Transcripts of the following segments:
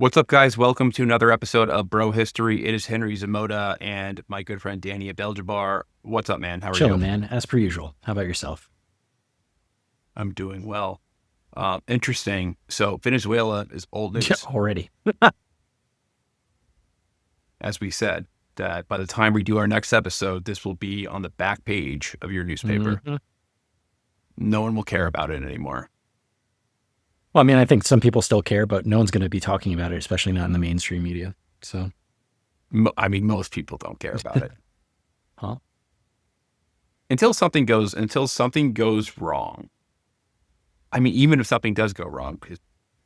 What's up, guys? Welcome to another episode of Bro History. It is Henry Zamoda and my good friend Danny Abdel-Jabbar. What's up, man? How are you? Chilling, man. As per usual. How about yourself? I'm doing well. Interesting. So Venezuela is old Yeah, news, already. as we said, that by the time we do our next episode, this will be on the back page of your newspaper. Mhm. No one will care about it anymore. Well, I mean, I think some people still care, but no one's going to be talking about it, especially not in the mainstream media. So, Most people don't care about it huh? until something goes wrong. Even if something does go wrong, because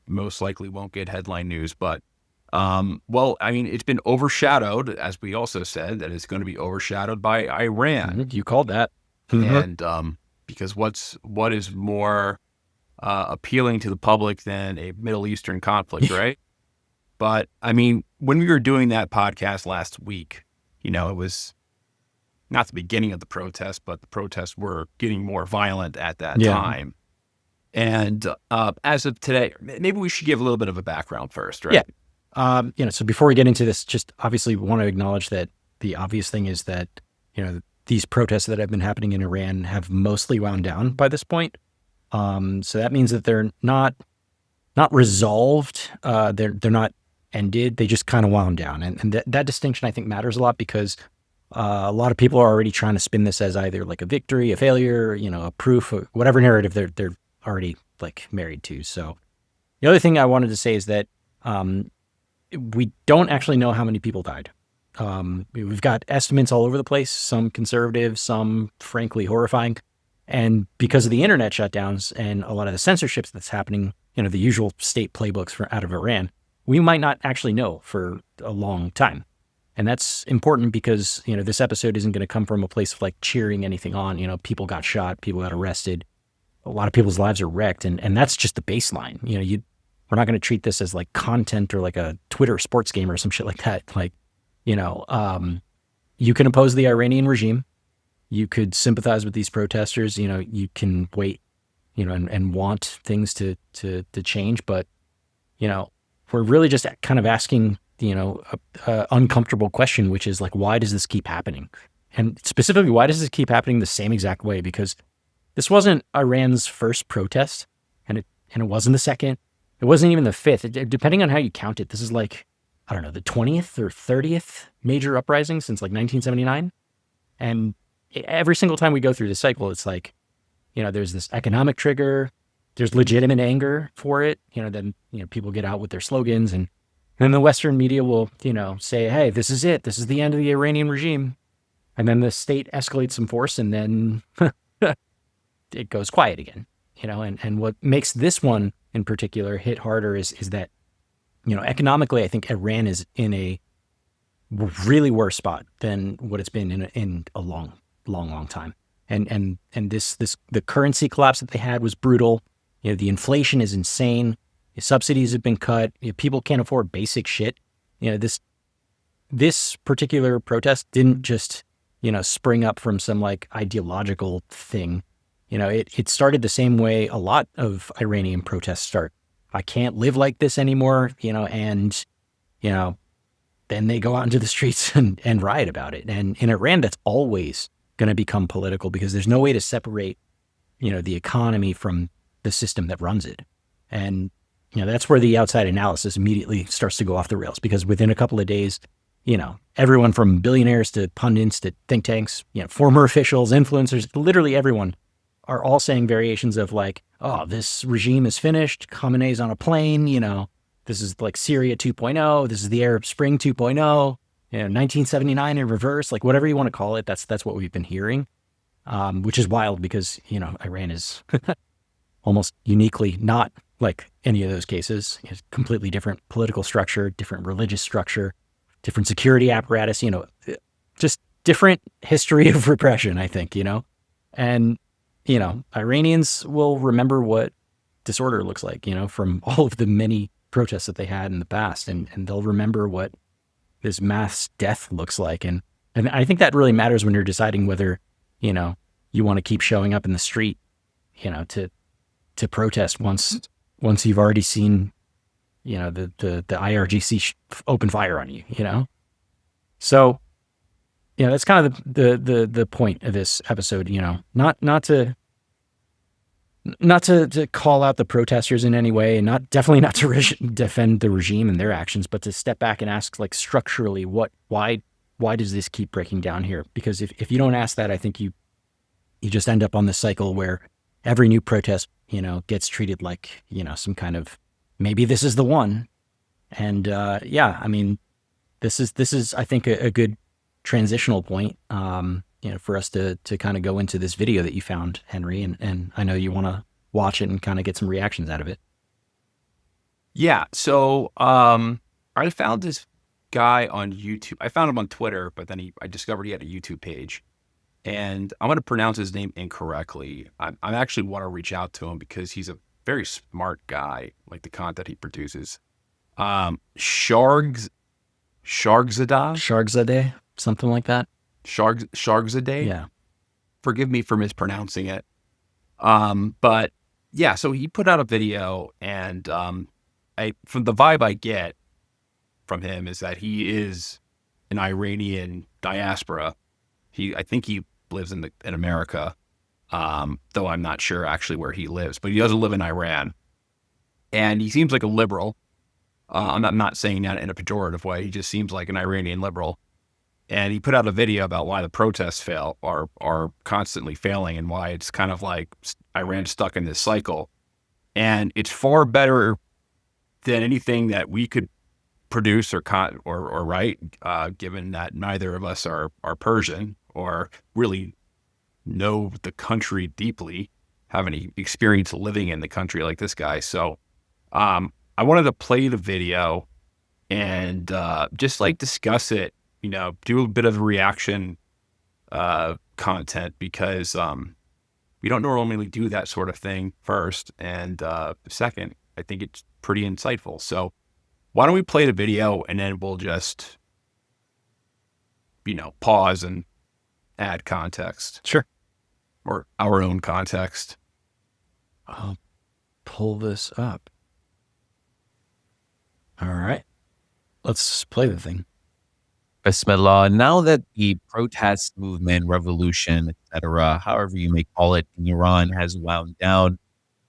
most likely won't get headline news, but it's been overshadowed, as we also said, that it's going to be overshadowed by Iran. You called that. And because what is more appealing to the public than a Middle Eastern conflict, right? But when we were doing that podcast last week, it was not the beginning of the protest, but the protests were getting more violent at that time. And as of today, maybe we should give a little bit of a background first, right? Yeah. So before we get into this, just obviously want to acknowledge that the obvious thing is that, these protests that have been happening in Iran have mostly wound down by this point. So that means that they're not resolved. They're not ended. They just kind of wound down. And that distinction, I think, matters a lot because a lot of people are already trying to spin this as either like a victory, a failure, a proof, or whatever narrative they're already like married to. So the other thing I wanted to say is that we don't actually know how many people died. We've got estimates all over the place, some conservative, some frankly horrifying. And because of the internet shutdowns and a lot of the censorship that's happening, the usual state playbooks out of Iran, we might not actually know for a long time. And that's important because, this episode isn't going to come from a place of like cheering anything on. People got shot, people got arrested. A lot of people's lives are wrecked. And that's just the baseline. We're not going to treat this as like content or like a Twitter sports game or some shit like that. Like, you can oppose the Iranian regime. You could sympathize with these protesters. You can wait, and want things to change. But, we're really just kind of asking, a uncomfortable question, which is like, why does this keep happening? And specifically, why does this keep happening the same exact way? Because this wasn't Iran's first protest, and it wasn't the second. It wasn't even the fifth. Depending on how you count it, this is like, I don't know, the 20th or 30th major uprising since like 1979. And every single time we go through this cycle, it's like, there's this economic trigger, there's legitimate anger for it. Then, people get out with their slogans and then the Western media will, say, hey, this is it. This is the end of the Iranian regime. And then the state escalates some force and then it goes quiet again, and what makes this one in particular hit harder is that, economically, I think Iran is in a really worse spot than what it's been in a long time. And the currency collapse that they had was brutal. The inflation is insane. The subsidies have been cut. People can't afford basic shit. This particular protest didn't just, spring up from some like ideological thing. It started the same way a lot of Iranian protests start. I can't live like this anymore, and then they go out into the streets and riot about it. And in Iran, that's always going to become political because there's no way to separate, the economy from the system that runs it. And, that's where the outside analysis immediately starts to go off the rails because within a couple of days, everyone from billionaires to pundits to think tanks, former officials, influencers, literally everyone are all saying variations of like, oh, this regime is finished. Khamenei's on a plane, this is like Syria 2.0. This is the Arab Spring 2.0, 1979 in reverse, like whatever you want to call it. That's what we've been hearing, which is wild because, Iran is almost uniquely not like any of those cases. It's completely different political structure, different religious structure, different security apparatus, just different history of repression, I think, and, Iranians will remember what disorder looks like, from all of the many protests that they had in the past, and they'll remember what this mass death looks like. And I think that really matters when you're deciding whether, you want to keep showing up in the street, to protest once you've already seen the IRGC open fire on you, So, that's kind of the point of this episode, not to call out the protesters in any way, and definitely not to defend the regime and their actions, but to step back and ask, like, structurally, why does this keep breaking down here? Because if you don't ask that, I think you just end up on this cycle where every new protest, gets treated like, some kind of, maybe this is the one. And I mean, this is I think a good transitional point, for us to kind of go into this video that you found, Henry, and I know you want to watch it and kind of get some reactions out of it. Yeah. So I found this guy on YouTube. I found him on Twitter, but then I discovered he had a YouTube page. And I'm going to pronounce his name incorrectly. I actually want to reach out to him because he's a very smart guy, like the content he produces. Sharghzadeh? Sharghzadeh, something like that. Sharghzadeh? Yeah. Forgive me for mispronouncing it. But yeah, so he put out a video, and from the vibe I get from him is that he is an Iranian diaspora. I think he lives in America, though I'm not sure actually where he lives, but he doesn't live in Iran. And he seems like a liberal. I'm not saying that in a pejorative way. He just seems like an Iranian liberal. And he put out a video about why the protests are constantly failing, and why it's kind of like Iran stuck in this cycle. And it's far better than anything that we could produce or write, given that neither of us are Persian or really know the country deeply, have any experience living in the country like this guy. So I wanted to play the video and just like discuss it, do a bit of reaction content, because we don't normally do that sort of thing first. And second, I think it's pretty insightful. So why don't we play the video, and then we'll just, pause and add context. Sure. Or our own context. I'll pull this up. All right. Let's play the thing. Bismillah. Now that the protest movement, revolution, etc., however you may call it, in Iran has wound down,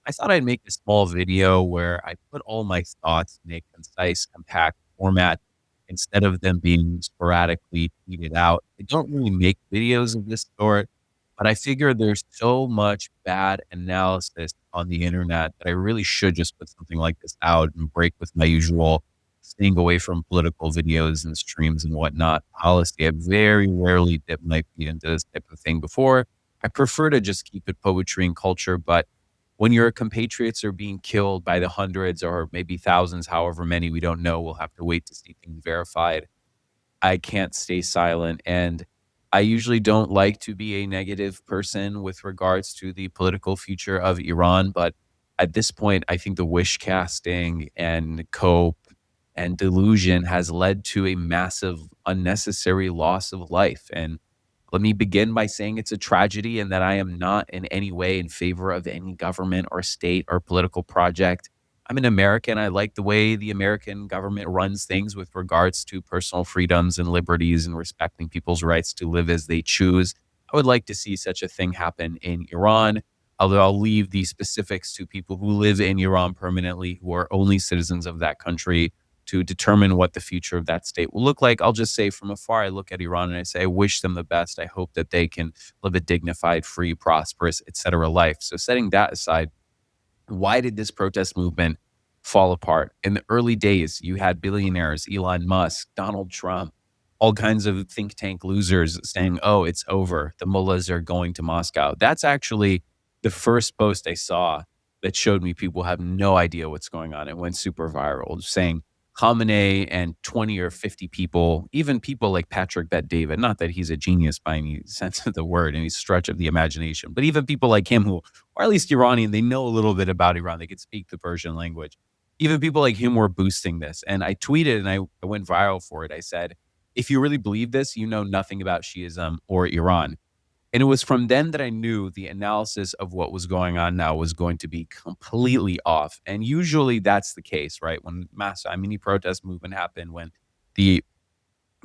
I thought I'd make a small video where I put all my thoughts in a concise, compact format instead of them being sporadically tweeted out. I don't really make videos of this sort, but I figure there's so much bad analysis on the internet that I really should just put something like this out and break with my usual staying away from political videos and streams and whatnot policy. I very rarely dip my feet into this type of thing before. I prefer to just keep it poetry and culture, but when your compatriots are being killed by the hundreds or maybe thousands, however many, we don't know, we'll have to wait to see things verified. I can't stay silent. And I usually don't like to be a negative person with regards to the political future of Iran. But at this point, I think the wish casting and cope and delusion has led to a massive unnecessary loss of life. And let me begin by saying it's a tragedy, and that I am not in any way in favor of any government or state or political project. I'm an American. I like the way the American government runs things with regards to personal freedoms and liberties and respecting people's rights to live as they choose. I would like to see such a thing happen in Iran, although I'll leave the specifics to people who live in Iran permanently, who are only citizens of that country, to determine what the future of that state will look like. I'll just say from afar, I look at Iran and I say, I wish them the best. I hope that they can live a dignified, free, prosperous, etc. life. So setting that aside, why did this protest movement fall apart? In the early days, you had billionaires, Elon Musk, Donald Trump, all kinds of think tank losers saying, oh, it's over. The mullahs are going to Moscow. That's actually the first post I saw that showed me people have no idea what's going on. It went super viral, saying, Khamenei and 20 or 50 people, even people like Patrick Bet-David, not that he's a genius by any sense of the word, any stretch of the imagination, but even people like him who are at least Iranian, they know a little bit about Iran, they could speak the Persian language. Even people like him were boosting this. And I tweeted and I went viral for it. I said, if you really believe this, you know nothing about Shiism or Iran. And it was from then that I knew the analysis of what was going on now was going to be completely off. And usually that's the case, right? When mass mini protest movement happened, when the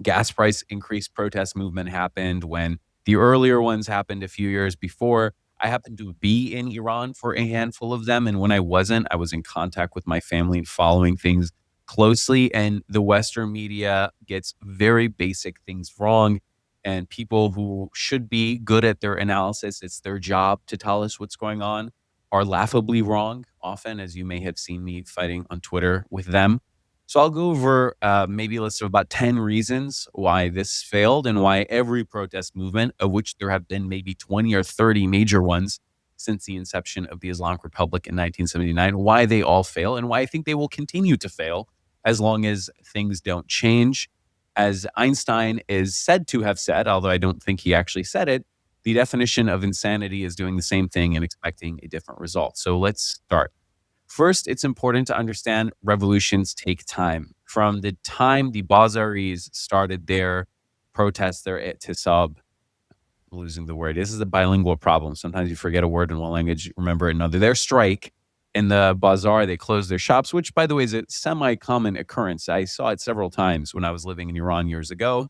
gas price increase protest movement happened, when the earlier ones happened a few years before, I happened to be in Iran for a handful of them. And when I wasn't, I was in contact with my family and following things closely. And the Western media gets very basic things wrong. And people who should be good at their analysis, it's their job to tell us what's going on, are laughably wrong often, as you may have seen me fighting on Twitter with them. So I'll go over maybe a list of about 10 reasons why this failed and why every protest movement, of which there have been maybe 20 or 30 major ones since the inception of the Islamic Republic in 1979, why they all fail and why I think they will continue to fail as long as things don't change. As Einstein is said to have said, although I don't think he actually said it, the definition of insanity is doing the same thing and expecting a different result. So let's start. First, it's important to understand revolutions take time. From the time the Bazaris started their protests, their ihtisab, losing the word. This is a bilingual problem. Sometimes you forget a word in one language, remember it in another. Their strike in the bazaar, they closed their shops, which, by the way, is a semi-common occurrence. I saw it several times when I was living in Iran years ago.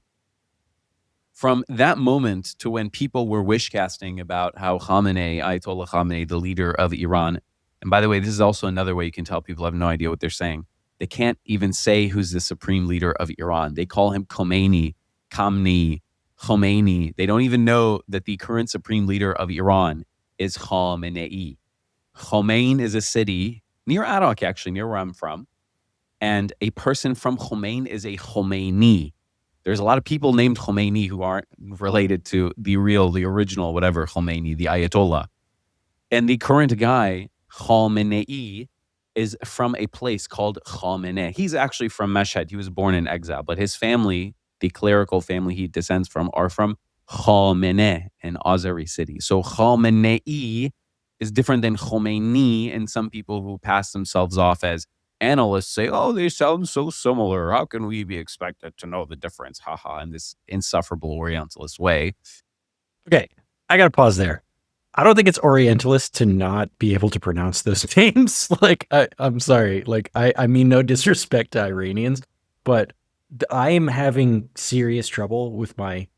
From that moment to when people were wishcasting about how Khamenei, Ayatollah Khamenei, the leader of Iran, and by the way, this is also another way you can tell people have no idea what they're saying. They can't even say who's the supreme leader of Iran. They call him Khomeini, Khomeini. They don't even know that the current supreme leader of Iran is Khamenei. Khomein is a city near Arak, actually, near where I'm from. And a person from Khomein is a Khomeini. There's a lot of people named Khomeini who aren't related to the original, whatever, Khomeini, the Ayatollah. And the current guy, Khamenei, is from a place called Khamenei. He's actually from Mashhad. He was born in exile, but his family, the clerical family he descends from, are from Khamenei, an Azeri city. So Khamenei is different than Khomeini, and some people who pass themselves off as analysts say, oh, they sound so similar. How can we be expected to know the difference? Haha, in this insufferable Orientalist way. Okay, I got to pause there. I don't think it's Orientalist to not be able to pronounce those names. Like, I'm sorry. Like, I mean no disrespect to Iranians, but I am having serious trouble with my,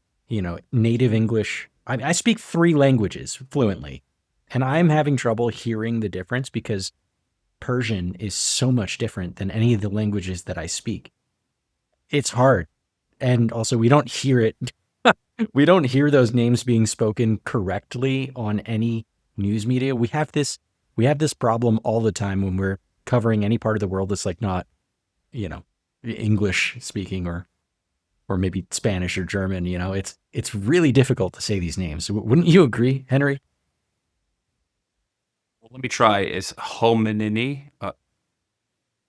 native English. I speak 3 languages fluently, and I'm having trouble hearing the difference because Persian is so much different than any of the languages that I speak. It's hard. And also, we don't hear it. We don't hear those names being spoken correctly on any news media. We have this problem all the time when we're covering any part of the world that's like not, English speaking or maybe Spanish or German. It's really difficult to say these names. Wouldn't you agree, Henry? Well, let me try. It's Khomeini.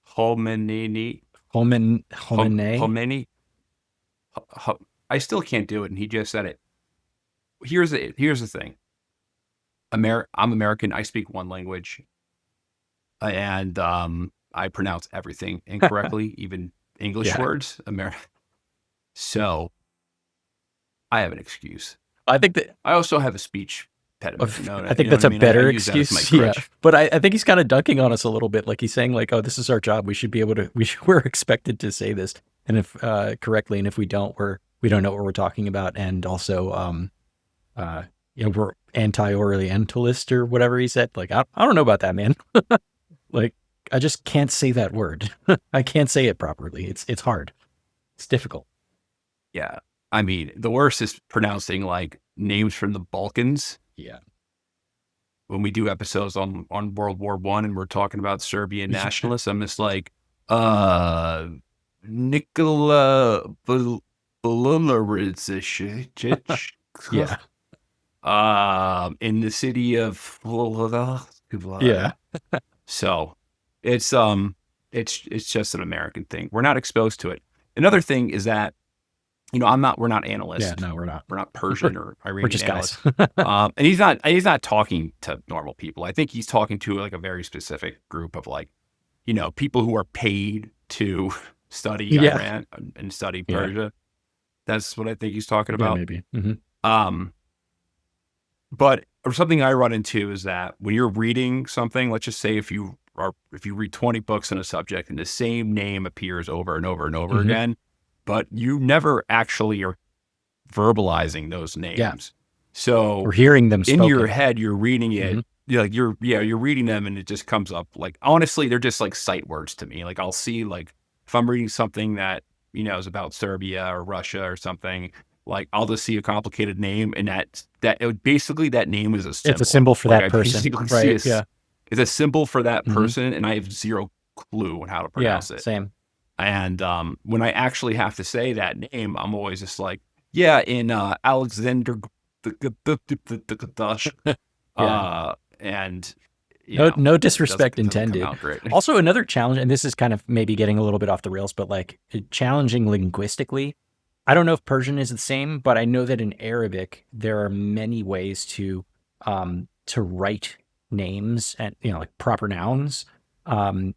Khomeini. Khomeini. I still can't do it, and he just said it. Here's the thing. I'm American. I speak one language, and I pronounce everything incorrectly, even English words. So I have an excuse. I think that I also have a speech impediment. I think that's a better excuse. Yeah, but I think he's kind of dunking on us a little bit. Like he's saying, like, "Oh, this is our job. We should be able to. We're expected to say this, and if correctly, and if we don't, we don't know what we're talking about." And also, we're anti-Orientalist or whatever he said. Like, I don't know about that, man. Like, I just can't say that word. I can't say it properly. It's hard. It's difficult. Yeah. I mean, the worst is pronouncing like names from the Balkans. Yeah. When we do episodes on World War I and we're talking about Serbian nationalists, I'm just like, Nikola Beloricic. Yeah. In the city of Yeah. So it's just an American thing. We're not exposed to it. Another thing is that, we're not analysts. Yeah, no, we're not. We're not Persian or Iranian We're just analysts. guys. And he's not talking to normal people. I think he's talking to like a very specific group of like, people who are paid to study Iran and study Persia. That's what I think he's talking about. Yeah, maybe. Mm-hmm. But or something I run into is that when you're reading something, let's just say if you read 20 books on a subject and the same name appears over and over and over Mhm. again, but you never actually are verbalizing those Yeah. names. So We're hearing them in your spoken. head, you're reading it. Mhm. You're reading them and it just comes up like, honestly, they're just like sight words to me. Like I'll see like if I'm reading something that, is about Serbia or Russia or something, like I'll just see a complicated name and basically that name is a It's a symbol. symbol for Like that I person, basically see right? Yeah. it's a symbol for that Mhm. person and I have zero clue on how to Yeah, pronounce it. same. And when I actually have to say that name, I'm always just like, yeah, in Alexander, Yeah. and No it disrespect doesn't come intended. out great. Also, another challenge, and this is kind of maybe getting a little bit off the rails, but like challenging linguistically. I don't know if Persian is the same, but I know that in Arabic there are many ways to write names and like proper nouns um,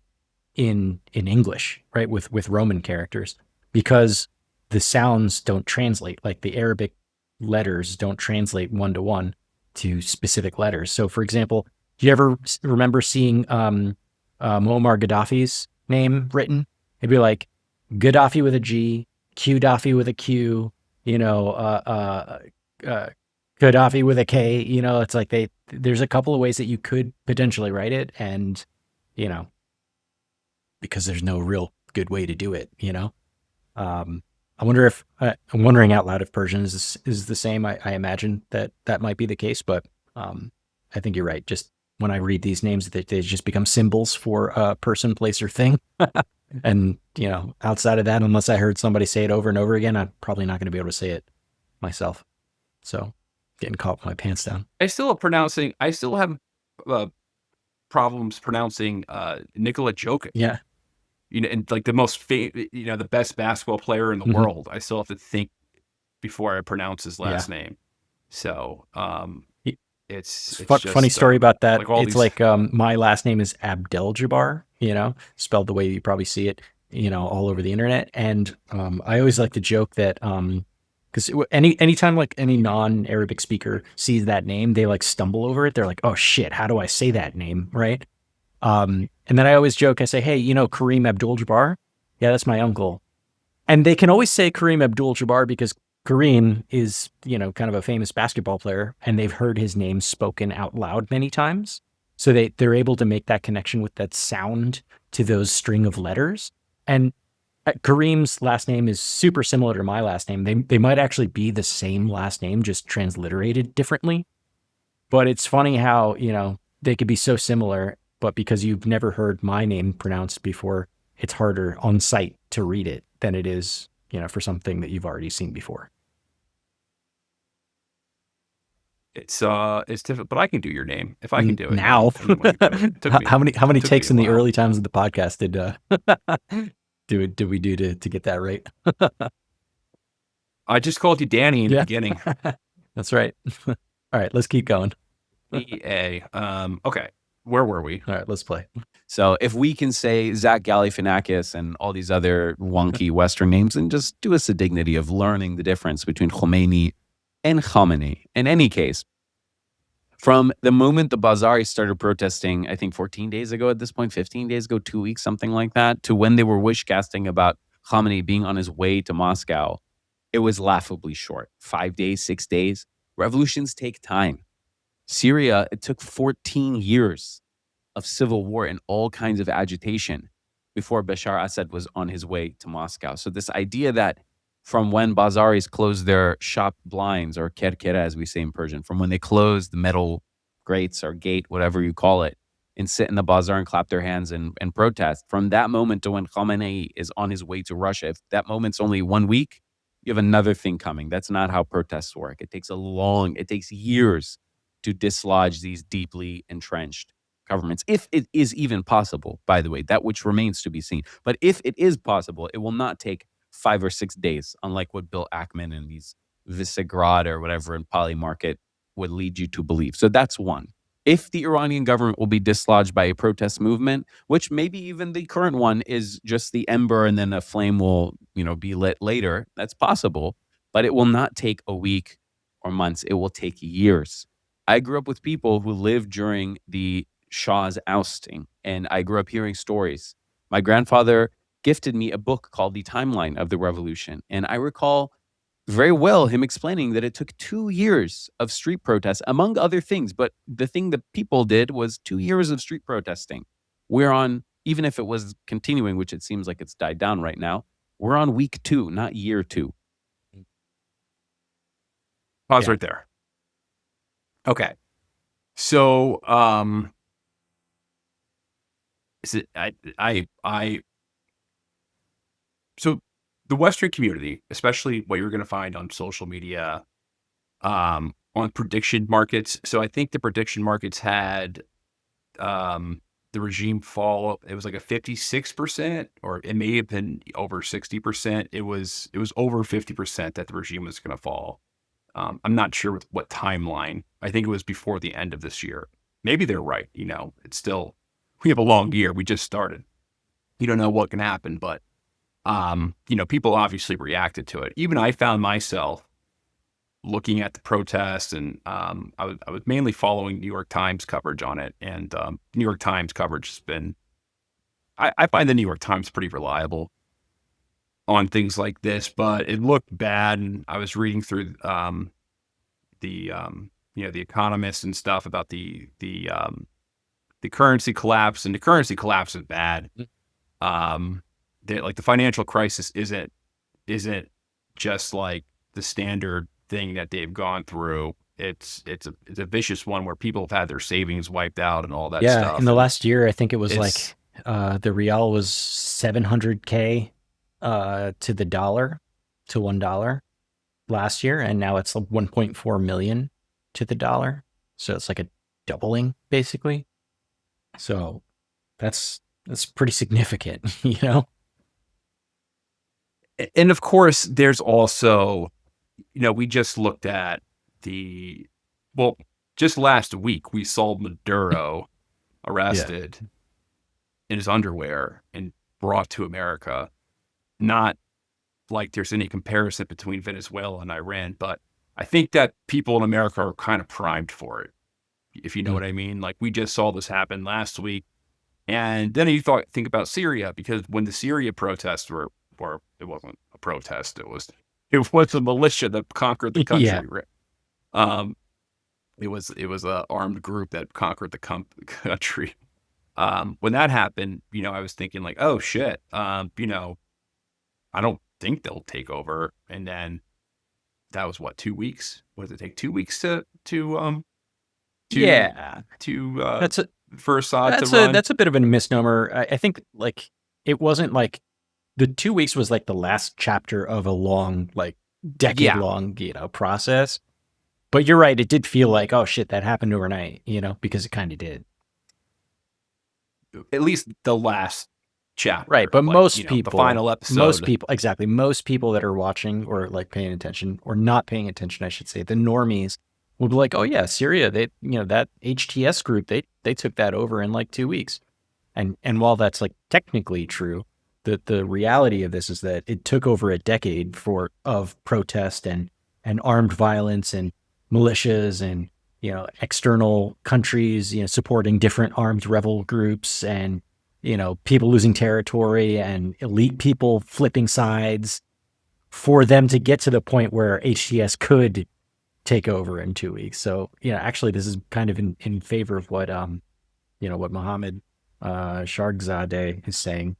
in English, right? With Roman characters, because the sounds don't translate. Like the Arabic letters don't translate one to one to specific letters. So, for example, do you ever remember seeing Muammar Gaddafi's name written? It'd be like Gaddafi with a G, Qdafi with a Q, you know, Gaddafi with a K. It's like there's a couple of ways that you could potentially write it, and you know, because there's no real good way to do it. Um, I wonder if I'm wondering out loud if Persian is the same. I imagine that might be the case, but I think you're right. Just when I read these names, they just become symbols for a person, place, or thing. And outside of that, unless I heard somebody say it over and over again, I'm probably not going to be able to say it myself. So, getting caught with my pants down. I still have uh, problems pronouncing Nikola Jokic. Yeah. And like the best basketball player in the Mhm. world. I still have to think before I pronounce his Yeah. last name. So it's Funny just story about that. like all It's these. like my last name is Abdel Jabbar, spelled the way you probably see it, all over the internet. And I always like to joke that because anytime like any non-Arabic speaker sees that name, they like stumble over it. They're like, "Oh shit, how do I say that name?" Right? And then I always joke. I say, "Hey, Kareem Abdul-Jabbar? Yeah, that's my uncle." And they can always say Kareem Abdul-Jabbar because Kareem is, kind of a famous basketball player, and they've heard his name spoken out loud many times. So they're able to make that connection with that sound to those string of letters. And Kareem's last name is super similar to my last name. They might actually be the same last name, just transliterated differently. But it's funny how, they could be so similar, but because you've never heard my name pronounced before, it's harder on sight to read it than it is, for something that you've already seen before. It's difficult, but I can do your name. If I can do it, Now, anyone can do it. It took me how many took me takes a in the while. early times of the podcast did we do to get that right? I just called you Danny in the Yeah, beginning. that's right. All right, let's keep going. EA. Okay. Where were we? All right, let's play. So if we can say Zach Galifianakis and all these other wonky Western names and just do us the dignity of learning the difference between Khomeini and Khamenei. In any case, from the moment the Bazaris started protesting, I think 14 days ago at this point, 15 days ago, 2 weeks, something like that, to when they were wishcasting about Khamenei being on his way to Moscow, it was laughably short. 5 days, 6 days. Revolutions take time. Syria, it took 14 years of civil war and all kinds of agitation before Bashar Assad was on his way to Moscow. So this idea that from when Bazaris closed their shop blinds, or kerkera as we say in Persian, from when they closed the metal grates or gate, whatever you call it, and sit in the bazaar and clap their hands and protest, from that moment to when Khamenei is on his way to Russia, if that moment's only 1 week, you have another thing coming. That's not how protests work. It takes years to dislodge these deeply entrenched governments, if it is even possible, by the way, that which remains to be seen. But if it is possible, it will not take 5 or 6 days, unlike what Bill Ackman and these Visegrad or whatever in Polymarket would lead you to believe. So that's one. If the Iranian government will be dislodged by a protest movement, which maybe even the current one is just the ember and then a flame will, be lit later, that's possible, but it will not take a week or months. It will take years. I grew up with people who lived during the Shah's ousting, and I grew up hearing stories. My grandfather gifted me a book called The Timeline of the Revolution, and I recall very well him explaining that it took 2 years of street protests, among other things. But the thing that people did was 2 years of street protesting. We're on, even if it was continuing, which it seems like it's died down right now, we're on week 2, not year 2. Pause Yeah. right there. Okay. So, is it, so the Western community, especially what you're going to find on social media, on prediction markets. So I think the prediction markets had, the regime fall. It was like a 56%, or it may have been over 60%. It was over 50% that the regime was going to fall. I'm not sure with what timeline. I think it was before the end of this year. Maybe they're right. It's still, we have a long year. We just started. You don't know what can happen, but, people obviously reacted to it. Even I found myself looking at the protests, and I was mainly following New York Times coverage on it. And New York Times coverage has been, I find the New York Times pretty reliable on things like this, but it looked bad. And I was reading through the Economist and stuff about the currency collapse, and the currency collapse is bad. Like the financial crisis isn't just like the standard thing that they've gone through. It's a vicious one where people have had their savings wiped out and all that stuff. Yeah, in the last year, I think it was It's- like the real was 700K to the dollar, to $1 last year, and now it's like 1.4 million to the dollar. So it's like a doubling basically. So that's pretty significant, And of course, there's also, we just looked at just last week, we saw Maduro arrested in his underwear and brought to America. Not like there's any comparison between Venezuela and Iran, but I think that people in America are kind of primed for it, if you know what I mean. Like, we just saw this happen last week. And then you think about Syria, because when the Syria protests were, it wasn't a protest, it was a militia that conquered the country. Yeah. It was a armed group that conquered the country. When that happened, I was thinking like, oh shit, I don't think they'll take over. And then that was what, 2 weeks? What did it take? 2 weeks for Assad to run? That's a bit of a misnomer. I think like it wasn't like the 2 weeks was like the last chapter of a long, like decade long, process. But you're right. It did feel like, oh shit, that happened overnight, because it kind of did. At least the last chapter. Right. But most people, the final episode. Most people that are watching or like paying attention or not paying attention, I should say, the normies will be like, oh yeah, Syria, they, that HTS group, they took that over in like 2 weeks. And while that's like technically true, the reality of this is that it took over a decade of protest and armed violence and militias and, external countries, supporting different armed rebel groups and, people losing territory and elite people flipping sides for them to get to the point where HTS could take over in 2 weeks. So, actually this is kind of in favor of what, what Mohammed Sharghzadeh is saying.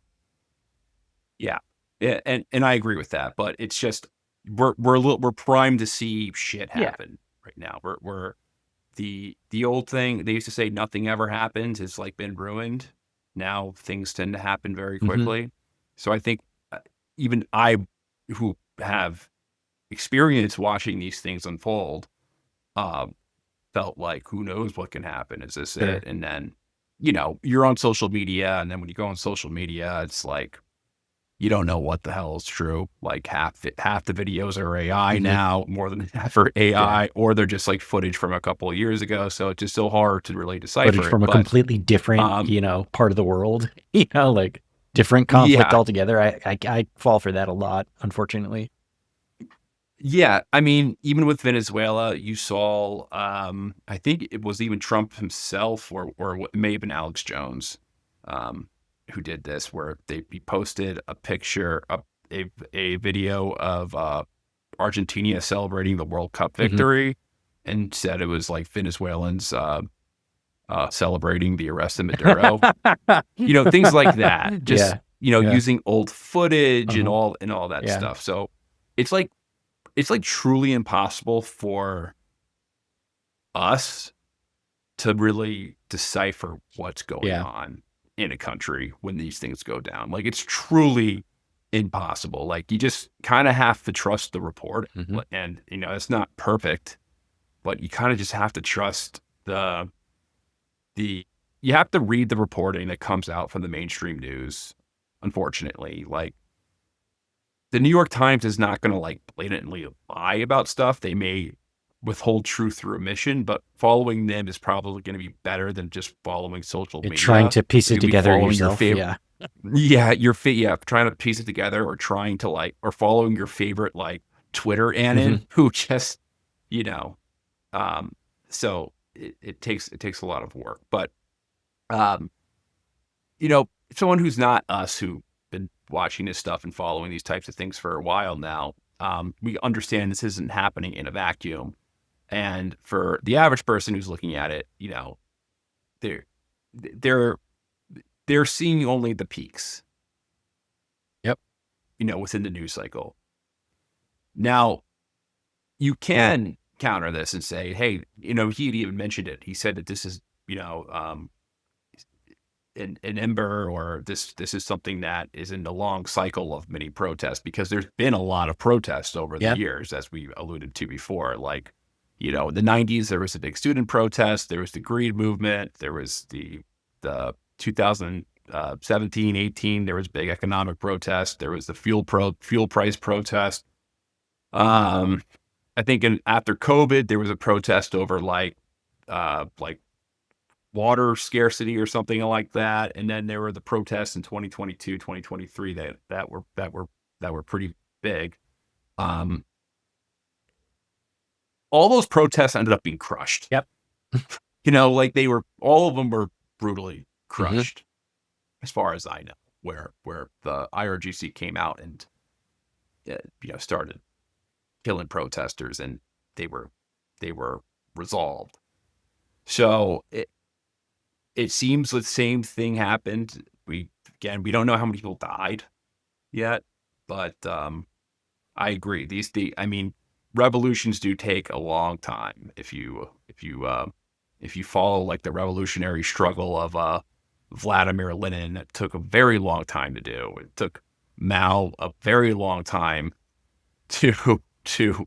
Yeah. And I agree with that, but it's just, we're primed to see shit happen right now. We're the old thing, they used to say nothing ever happens, has like been ruined. Now things tend to happen very quickly. So I think even I, who have experience watching these things unfold, felt like, who knows what can happen? Is this it? And then, you're on social media, and then when you go on social media, it's like, you don't know what the hell is true. Like half the videos are AI now, more than half are AI, or they're just like footage from a couple of years ago. So it's just so hard to really decipher footage from a completely different, part of the world, like different conflict altogether. I fall for that a lot, unfortunately. Yeah, I mean, even with Venezuela, you saw, I think it was even Trump himself, or it may have been Alex Jones, um, who did this, where he posted a picture, a video of Argentina celebrating the World Cup Mhm. victory, and said it was like Venezuelans celebrating the arrest of Maduro. Things like that. Just Yeah. Yeah. using old footage and Uh-huh. all that Yeah. stuff. So it's like truly impossible for us to really decipher what's going Yeah. on in a country when these things go down. Like, it's truly impossible. Like, you just kind of have to trust the report, Mhm. and it's not perfect, but you kind of just have to trust the you have to read the reporting that comes out from the mainstream news. Unfortunately, like, the New York Times is not going to like blatantly lie about stuff. They may withhold truth through omission, but following them is probably going to be better than just following social You're trying media. to piece You're it going to be together following your yourself. favorite, Yeah. trying to piece it together, or trying to or following your favorite like Twitter Mhm. anon who just, you know, um, so it takes a lot of work, but um, someone who's not us, who been watching this stuff and following these types of things for a while now, we understand this isn't happening in a vacuum. And for the average person who's looking at it, they're they're they're seeing only the peaks, Yep. within the news cycle. Now, you can counter this and say, hey, he had even mentioned it. He said that this is, an ember, or this is something that is in the long cycle of many protests, because there's been a lot of protests over the Yeah. years, as we alluded to before. Like, in the 90s, there was a big student protest, there was the green movement, there was the 2017, 18, there was big economic protest, there was the fuel price protest. I think after COVID, there was a protest over like water scarcity or something like that. And then there were the protests in 2022, 2023 that were pretty big. Um, all those protests ended up being crushed. Yep. Like, all of them were brutally Mhm. crushed, as far as I know, where the IRGC came out and started killing protesters, and they were they were resolved. So it seems the same thing happened. We don't know how many people died yet, but I agree. I mean, revolutions do take a long time. If you follow like the revolutionary struggle of Vladimir Lenin, it took a very long time to do. It took Mao a very long time to to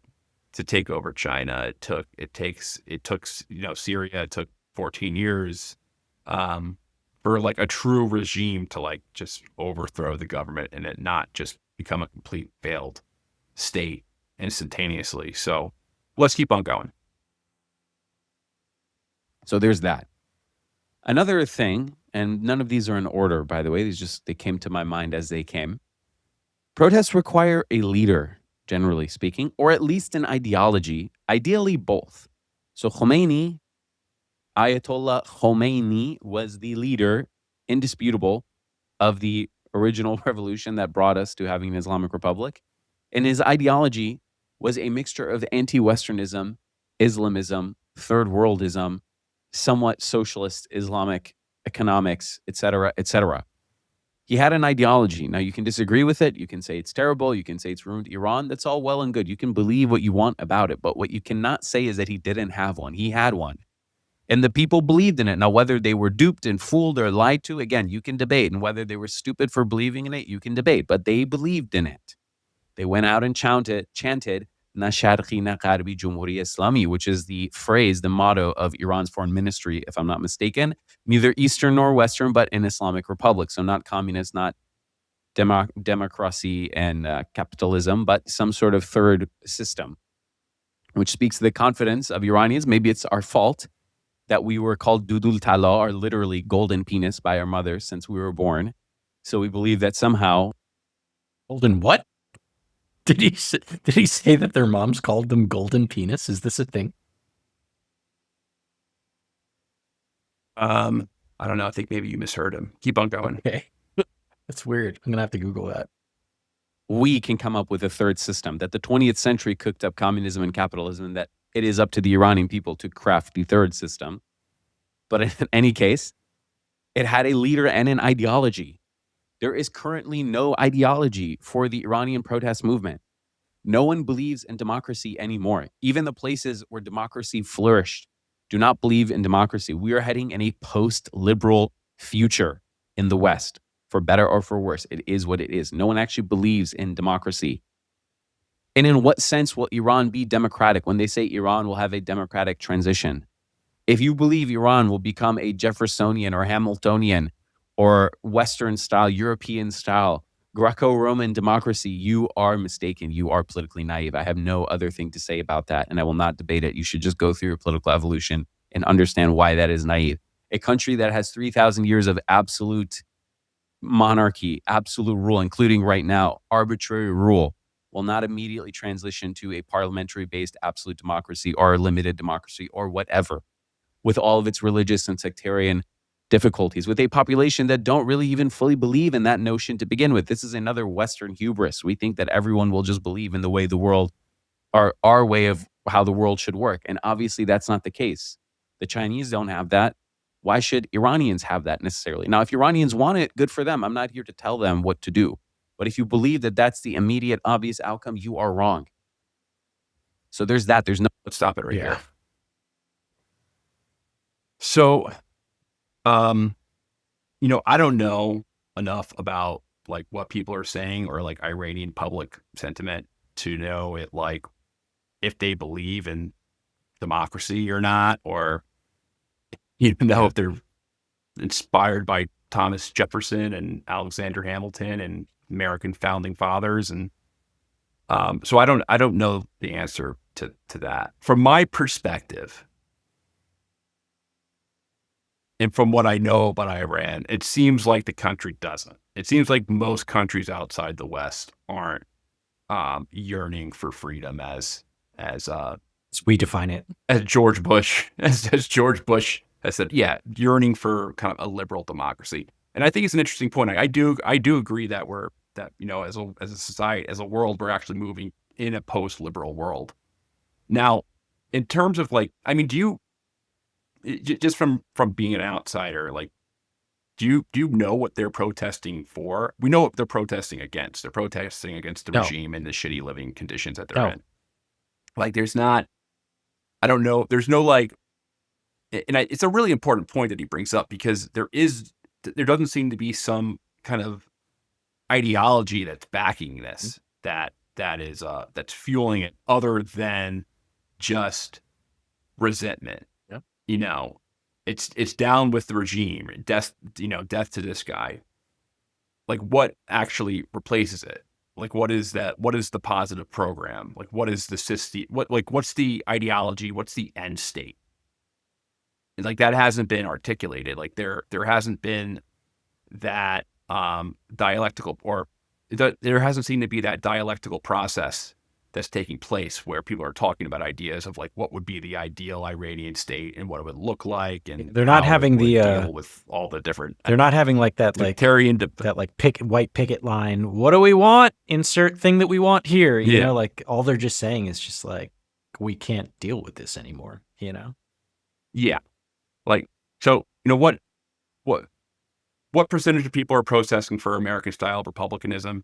to take over China. It took Syria. It took 14 years um, for like a true regime to like just overthrow the government, and it not just become a complete failed state instantaneously. So let's keep on going. So there's that. Another thing, and none of these are in order, by the way, they came to my mind as they came. Protests require a leader, generally speaking, or at least an ideology, ideally both. So Ayatollah Khomeini was the leader, indisputable, of the original revolution that brought us to having an Islamic Republic. And his ideology was a mixture of anti-Westernism, Islamism, third worldism, somewhat socialist Islamic economics, etc., etc. He had an ideology. Now, you can disagree with it. You can say it's terrible. You can say it's ruined Iran. That's all well and good. You can believe what you want about it. But what you cannot say is that he didn't have one. He had one. And the people believed in it. Now, whether they were duped and fooled or lied to, again, you can debate. And whether they were stupid for believing in it, you can debate. But they believed in it. They went out and chanted Na Sharqi na Gharbi Jumhuri Islami, which is the phrase, the motto of Iran's foreign ministry, if I'm not mistaken. Neither Eastern nor Western, but an Islamic republic. So not communist, not democracy and capitalism, but some sort of third system, which speaks to the confidence of Iranians. Maybe it's our fault that we were called Dudul Tala, or literally golden penis, by our mothers since we were born. So we believe that somehow Golden what? Did he say that their moms called them golden penis? Is this a thing? I don't know. I think maybe you misheard him. Keep on going. Okay. That's weird. I'm going to have to Google that. We can come up with a third system, that the 20th century cooked up communism and capitalism, and that it is up to the Iranian people to craft the third system. But in any case, it had a leader and an ideology. There is currently no ideology for the Iranian protest movement. No one believes in democracy anymore. Even the places where democracy flourished do not believe in democracy. We are heading in a post-liberal future in the West, for better or for worse. It is what it is. No one actually believes in democracy. And in what sense will Iran be democratic when they say Iran will have a democratic transition? If you believe Iran will become a Jeffersonian or Hamiltonian or Western style, European style, Greco-Roman democracy, you are mistaken. You are politically naive. I have no other thing to say about that, and I will not debate it. You should just go through your political evolution and understand why that is naive. A country that has 3,000 years of absolute monarchy, absolute rule, including right now, arbitrary rule, will not immediately transition to a parliamentary-based absolute democracy or a limited democracy or whatever, with all of its religious and sectarian difficulties, with a population that don't really even fully believe in that notion to begin with. This is another Western hubris. We think that everyone will just believe in the way the world, our way of how the world should work. And obviously that's not the case. The Chinese don't have that. Why should Iranians have that necessarily? Now, if Iranians want it, good for them. I'm not here to tell them what to do. But if you believe that that's the immediate, obvious outcome, you are wrong. So there's that. There's no... Let's stop it right here. So, I don't know enough about like what people are saying or like Iranian public sentiment to know it, like if they believe in democracy or not, or if they're inspired by Thomas Jefferson and Alexander Hamilton and American founding fathers. And so I don't know the answer to that. From my perspective, and from what I know about Iran, it seems like the country doesn't. It seems like most countries outside the West aren't yearning for freedom as we define it. As George Bush has said, yearning for kind of a liberal democracy. And I think it's an interesting point. I do agree that as a society, as a world, we're actually moving in a post-liberal world. Now, in terms of do you just from being an outsider, like, do you know what they're protesting for? We know what they're protesting against. They're protesting against the regime and the shitty living conditions that they're in. Like, there's not, I don't know, there's no it's a really important point that he brings up, because there doesn't seem to be some kind of ideology that's backing this, that's fueling it, other than just resentment. It's down with the regime, death to this guy. Like, what actually replaces it? Like, what is that? What is the positive program? Like, what is the system? What's the ideology? What's the end state? And like, that hasn't been articulated. Like, there hasn't been that dialectical, or there hasn't seemed to be that dialectical process that's taking place where people are talking about ideas of like what would be the ideal Iranian state and what it would look like, and they're not having the deal with all the different. They're not having like that white picket line. What do we want? Insert thing that we want here. You know, like all they're just saying is just like, we can't deal with this anymore. Yeah, like, so what percentage of people are protesting for American style republicanism?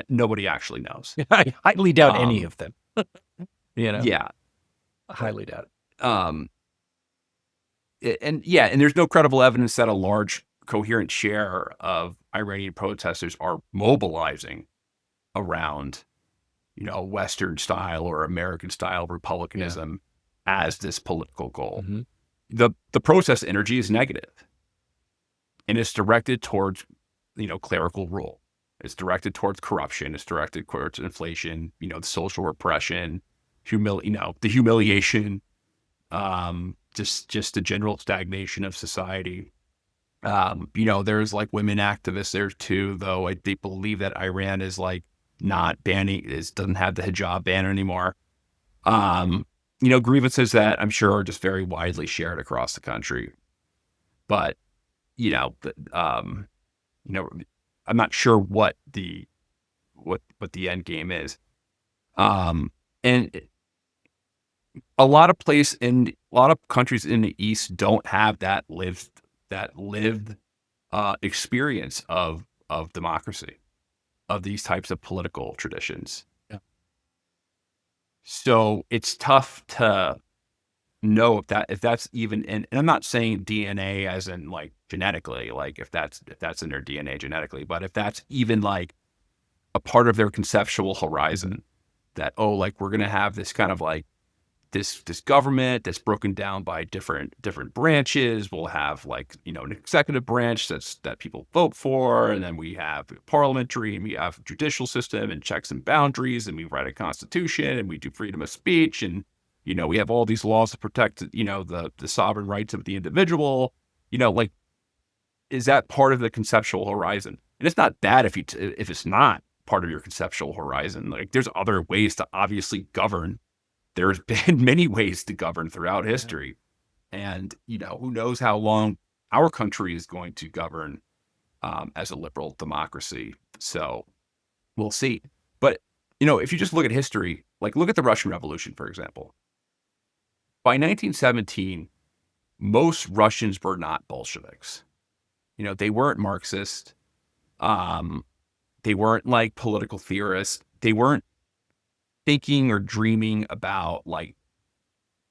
Nobody actually knows. I highly doubt any of them. Yeah, I highly doubt it. And there's no credible evidence that a large coherent share of Iranian protesters are mobilizing around, Western style or American style republicanism as this political goal. Mm-hmm. The protest energy is negative, and it's directed towards, clerical rule. It's directed towards corruption. It's directed towards inflation, the social repression, the humiliation, just the general stagnation of society. There's like women activists there too, though. They believe that Iran is like not banning, doesn't have the hijab ban anymore. Grievances that I'm sure are just very widely shared across the country. But, I'm not sure what the end game is. And a lot of countries in the East don't have that lived experience of democracy, of these types of political traditions. Yeah. So it's tough to know if that's even in, and I'm not saying DNA as in like genetically, like if that's in their DNA genetically, but if that's even like a part of their conceptual horizon, that like we're gonna have this kind of like this government that's broken down by different branches. We'll have like, an executive branch that people vote for, and then we have parliamentary, and we have judicial system and checks and boundaries, and we write a constitution, and we do freedom of speech, and we have all these laws to protect the sovereign rights of the individual. Like, is that part of the conceptual horizon? And it's not bad if it's not part of your conceptual horizon. Like, there's other ways to obviously govern. There's been many ways to govern throughout history. And, who knows how long our country is going to govern as a liberal democracy. So we'll see. But, if you just look at history, like look at the Russian Revolution, for example. By 1917, most Russians were not Bolsheviks. They weren't Marxist. They weren't like political theorists. They weren't thinking or dreaming about like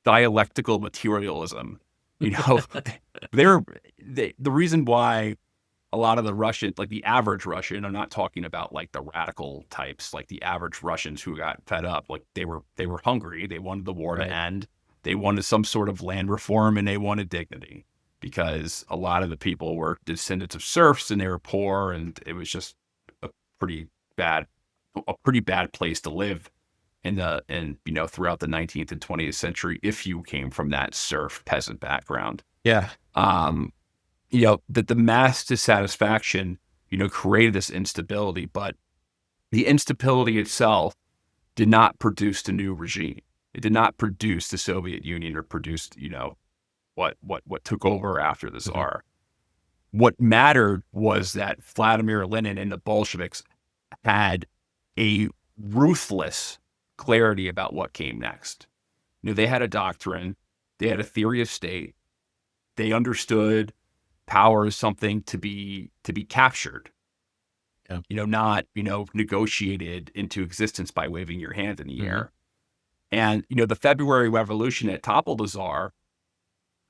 dialectical materialism. The reason why a lot of the Russian, like the average Russian, I'm not talking about like the radical types, like the average Russians who got fed up, like they were hungry. They wanted the war to end. They wanted some sort of land reform, and they wanted dignity, because a lot of the people were descendants of serfs and they were poor, and it was just a pretty bad place to live throughout the 19th and 20th century if you came from that serf peasant background. Yeah. That the mass dissatisfaction, created this instability, but the instability itself did not produce the new regime. It did not produce the Soviet Union or produce, what took over after the Tsar. What mattered was that Vladimir Lenin and the Bolsheviks had a ruthless clarity about what came next. They had a doctrine, they had a theory of state, they understood power as something to be captured. Yeah. Not, negotiated into existence by waving your hand in the air. And, the February Revolution that toppled the Tsar,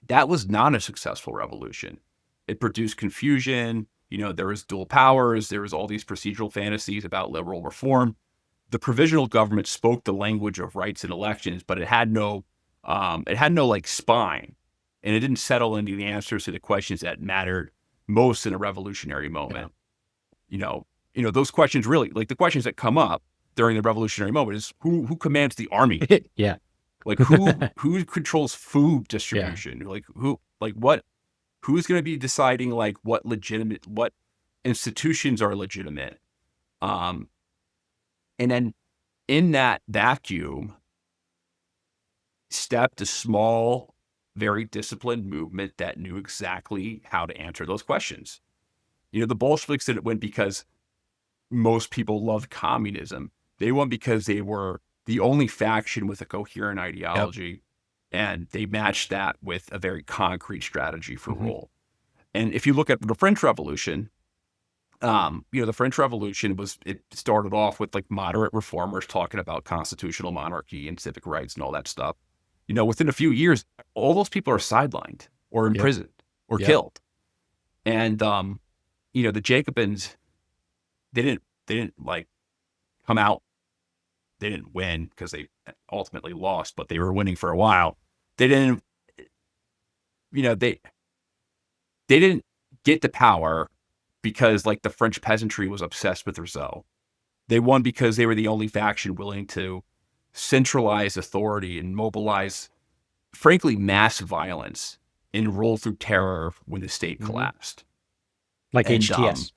that was not a successful revolution. It produced confusion. There was dual powers. There was all these procedural fantasies about liberal reform. The provisional government spoke the language of rights and elections, but it had no like spine, and it didn't settle into the answers to the questions that mattered most in a revolutionary moment. Yeah. Those questions really, like the questions that come up during the revolutionary moment is who commands the army? Yeah. Like who controls food distribution? Yeah. Who's going to be deciding like what institutions are legitimate? And then in that vacuum stepped a small, very disciplined movement that knew exactly how to answer those questions. The Bolsheviks didn't win because most people loved communism. They won because they were the only faction with a coherent ideology, and they matched that with a very concrete strategy for rule. And if you look at the French Revolution, the French Revolution it started off with like moderate reformers talking about constitutional monarchy and civic rights and all that stuff. Within a few years, all those people are sidelined or imprisoned or killed. And, the Jacobins, they didn't like come out. They didn't win because they ultimately lost, but they were winning for a while. They didn't, they didn't get the power because like the French peasantry was obsessed with Rousseau. They won because they were the only faction willing to centralize authority and mobilize, frankly, mass violence and rule through terror when the state collapsed. Like HTS.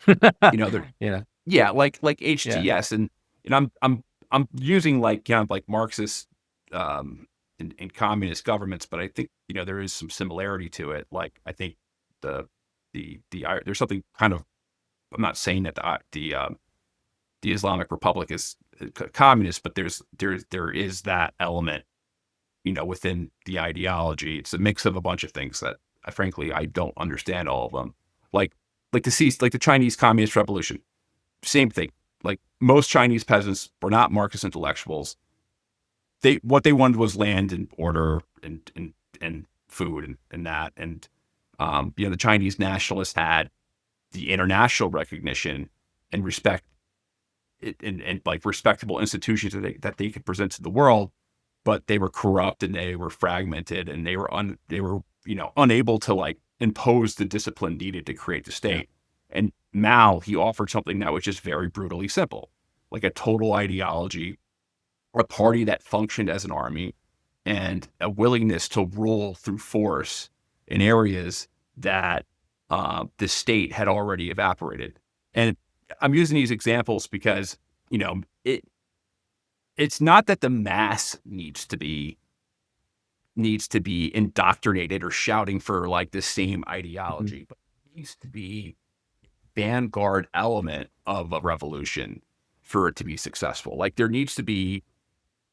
Yeah, like HTS. And and I'm using like kind of like Marxist and communist governments, but I think there is some similarity to it. Like I think there's something kind of, I'm not saying that the Islamic Republic is communist, but there is that element within the ideology. It's a mix of a bunch of things that frankly I don't understand all of them. Like the Chinese Communist Revolution, same thing. Like most Chinese peasants were not Marxist intellectuals. What they wanted was land and order and food and that. And the Chinese nationalists had the international recognition and respect and like respectable institutions that they could present to the world, but they were corrupt and they were fragmented and they were unable to like impose the discipline needed to create the state. And Mao, he offered something that was just very brutally simple, like a total ideology, a party that functioned as an army, and a willingness to rule through force in areas that the state had already evaporated. And I'm using these examples because, it's not that the mass needs to be indoctrinated or shouting for like the same ideology, but it needs to be vanguard element of a revolution for it to be successful. Like there needs to be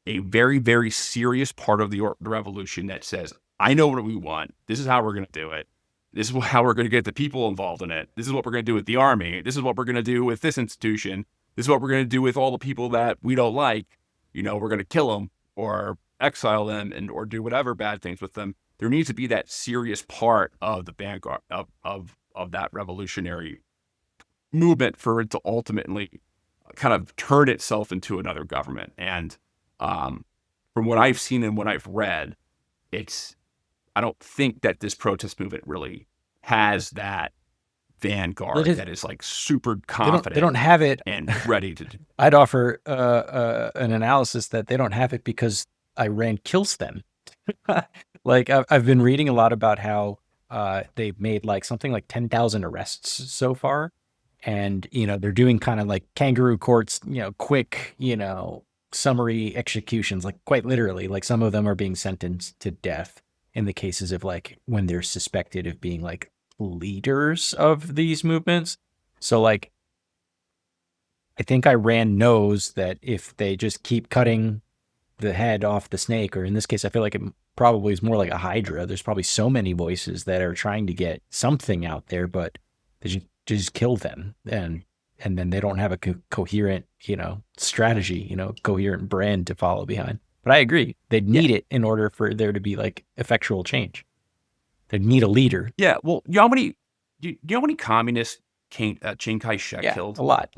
a very, very serious part of the revolution that says, I know what we want. This is how we're going to do it. This is how we're going to get the people involved in it. This is what we're going to do with the army. This is what we're going to do with this institution. This is what we're going to do with all the people that we don't like. We're going to kill them or exile them or do whatever bad things with them. There needs to be that serious part of the vanguard of that revolutionary movement for it to ultimately kind of turn itself into another government. And from what I've seen and what I've read, I don't think that this protest movement really has that vanguard that is like super confident. They don't have it and ready to. I'd offer an analysis that they don't have it because Iran kills them. Like I've been reading a lot about how they've made like something like 10,000 arrests so far. And, they're doing kind of like kangaroo courts, quick, summary executions, like quite literally, like some of them are being sentenced to death in the cases of like when they're suspected of being like leaders of these movements. So like, I think Iran knows that if they just keep cutting the head off the snake, or in this case, I feel like it probably is more like a hydra. There's probably so many voices that are trying to get something out there, but they just kill them. And then they don't have a coherent, strategy, coherent brand to follow behind. But I agree. They'd need it in order for there to be like effectual change. They'd need a leader. Yeah. Well, you know how many communists Chiang Kai-shek killed? A lot.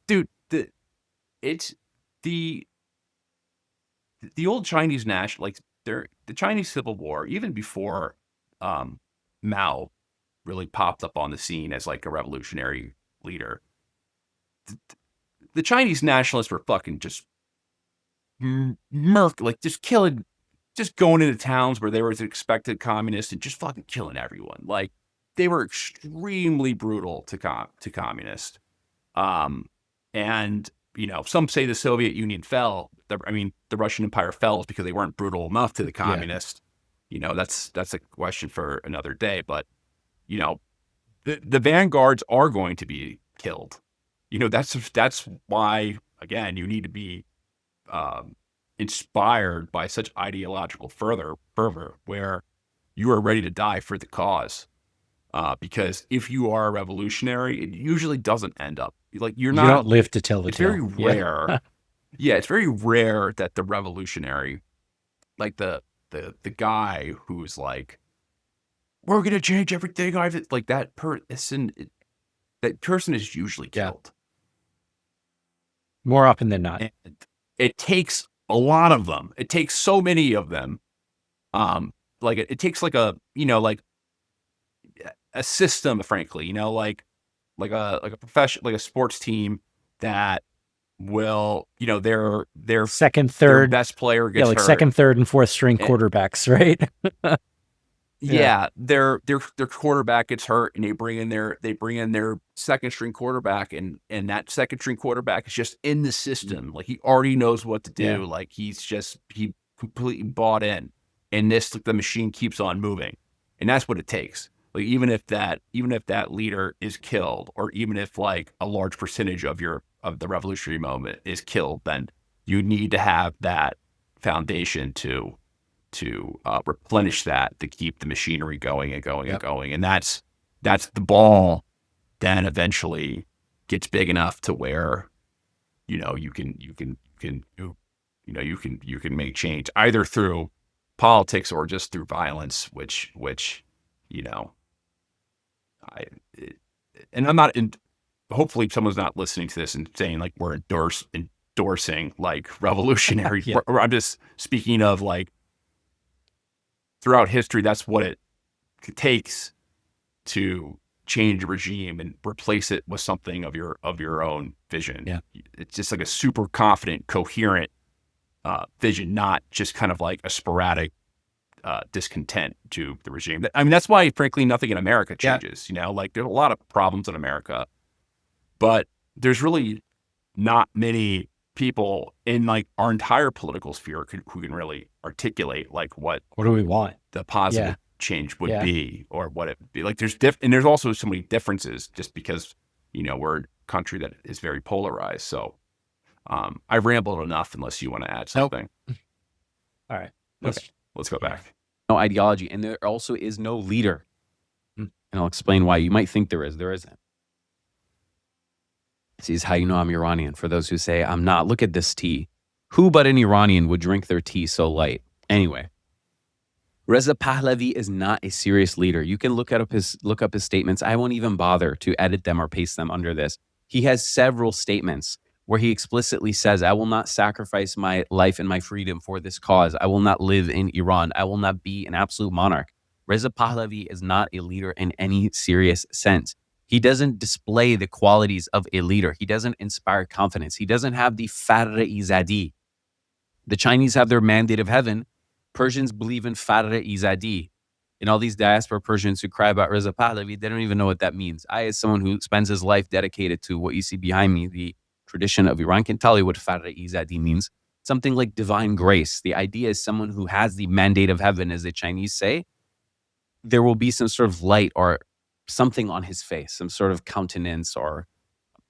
Dude, it's the old Chinese national, like the Chinese Civil War, even before Mao really popped up on the scene as like a revolutionary leader. The Chinese nationalists were fucking just like just killing, just going into towns where there was expected communists and just fucking killing everyone. Like they were extremely brutal to communists. And some say the Soviet Union fell. The Russian Empire fell because they weren't brutal enough to the communists. That's a question for another day. But the vanguards are going to be killed. That's why, again, you need to be inspired by such ideological fervor where you are ready to die for the cause. Because if you are a revolutionary, it usually doesn't end up like you don't live to tell the tale. It's very rare. Yeah, it's very rare that the revolutionary, like the guy who's like, we're gonna change everything. Like that person. That person is usually killed. More often than not. And it takes a lot of them. It takes so many of them. Like it takes like a like a system, frankly, like a profession, like a sports team that will, their second, third their best player gets like hurt. second, third, and fourth string quarterbacks, right? Yeah, their quarterback gets hurt, and they bring in their second string quarterback, and that second string quarterback is just in the system. Like, he already knows what to do. Yeah. Like, he completely bought in, and the machine keeps on moving, and that's what it takes. Like, even if that leader is killed, or even if like a large percentage of the revolutionary movement is killed, then you need to have that foundation to replenish that, to keep the machinery going and going and going. And that's the ball then eventually gets big enough to where, you can make change either through politics or just through violence, which, and I'm not hopefully someone's not listening to this and saying like we're endorsing like revolutionary. I'm just speaking of like, throughout history, that's what it takes to change a regime and replace it with something of your own vision. Yeah. It's just like a super confident, coherent vision, not just kind of like a sporadic discontent to the regime. I mean, that's why, frankly, nothing in America changes. Like, there's a lot of problems in America, but there's really not many people in like our entire political sphere who can really articulate like what do we want, the positive change would be, or what it would be. Like, and there's also so many differences, just because we're a country that is very polarized. So I've rambled enough, unless you want to add something. Nope. All right, let's go back. No ideology, and there also is no leader. And I'll explain why. You might think there isn't. This is how you know I'm Iranian. For those who say I'm not, look at this tea. Who but an Iranian would drink their tea so light? Anyway, Reza Pahlavi is not a serious leader. You can look up his statements. I won't even bother to edit them or paste them under this. He has several statements where he explicitly says, I will not sacrifice my life and my freedom for this cause. I will not live in Iran. I will not be an absolute monarch. Reza Pahlavi is not a leader in any serious sense. He doesn't display the qualities of a leader. He doesn't inspire confidence. He doesn't have the Farra-i-Zadi. The Chinese have their mandate of heaven. Persians believe in Farra-i-Zadi. And all these diaspora Persians who cry about Reza Pahlavi, they don't even know what that means. I, as someone who spends his life dedicated to what you see behind me, the tradition of Iran, can tell you what Farra-i-Zadi means. Something like divine grace. The idea is someone who has the mandate of heaven, as the Chinese say. There will be some sort of light or something on his face, some sort of countenance or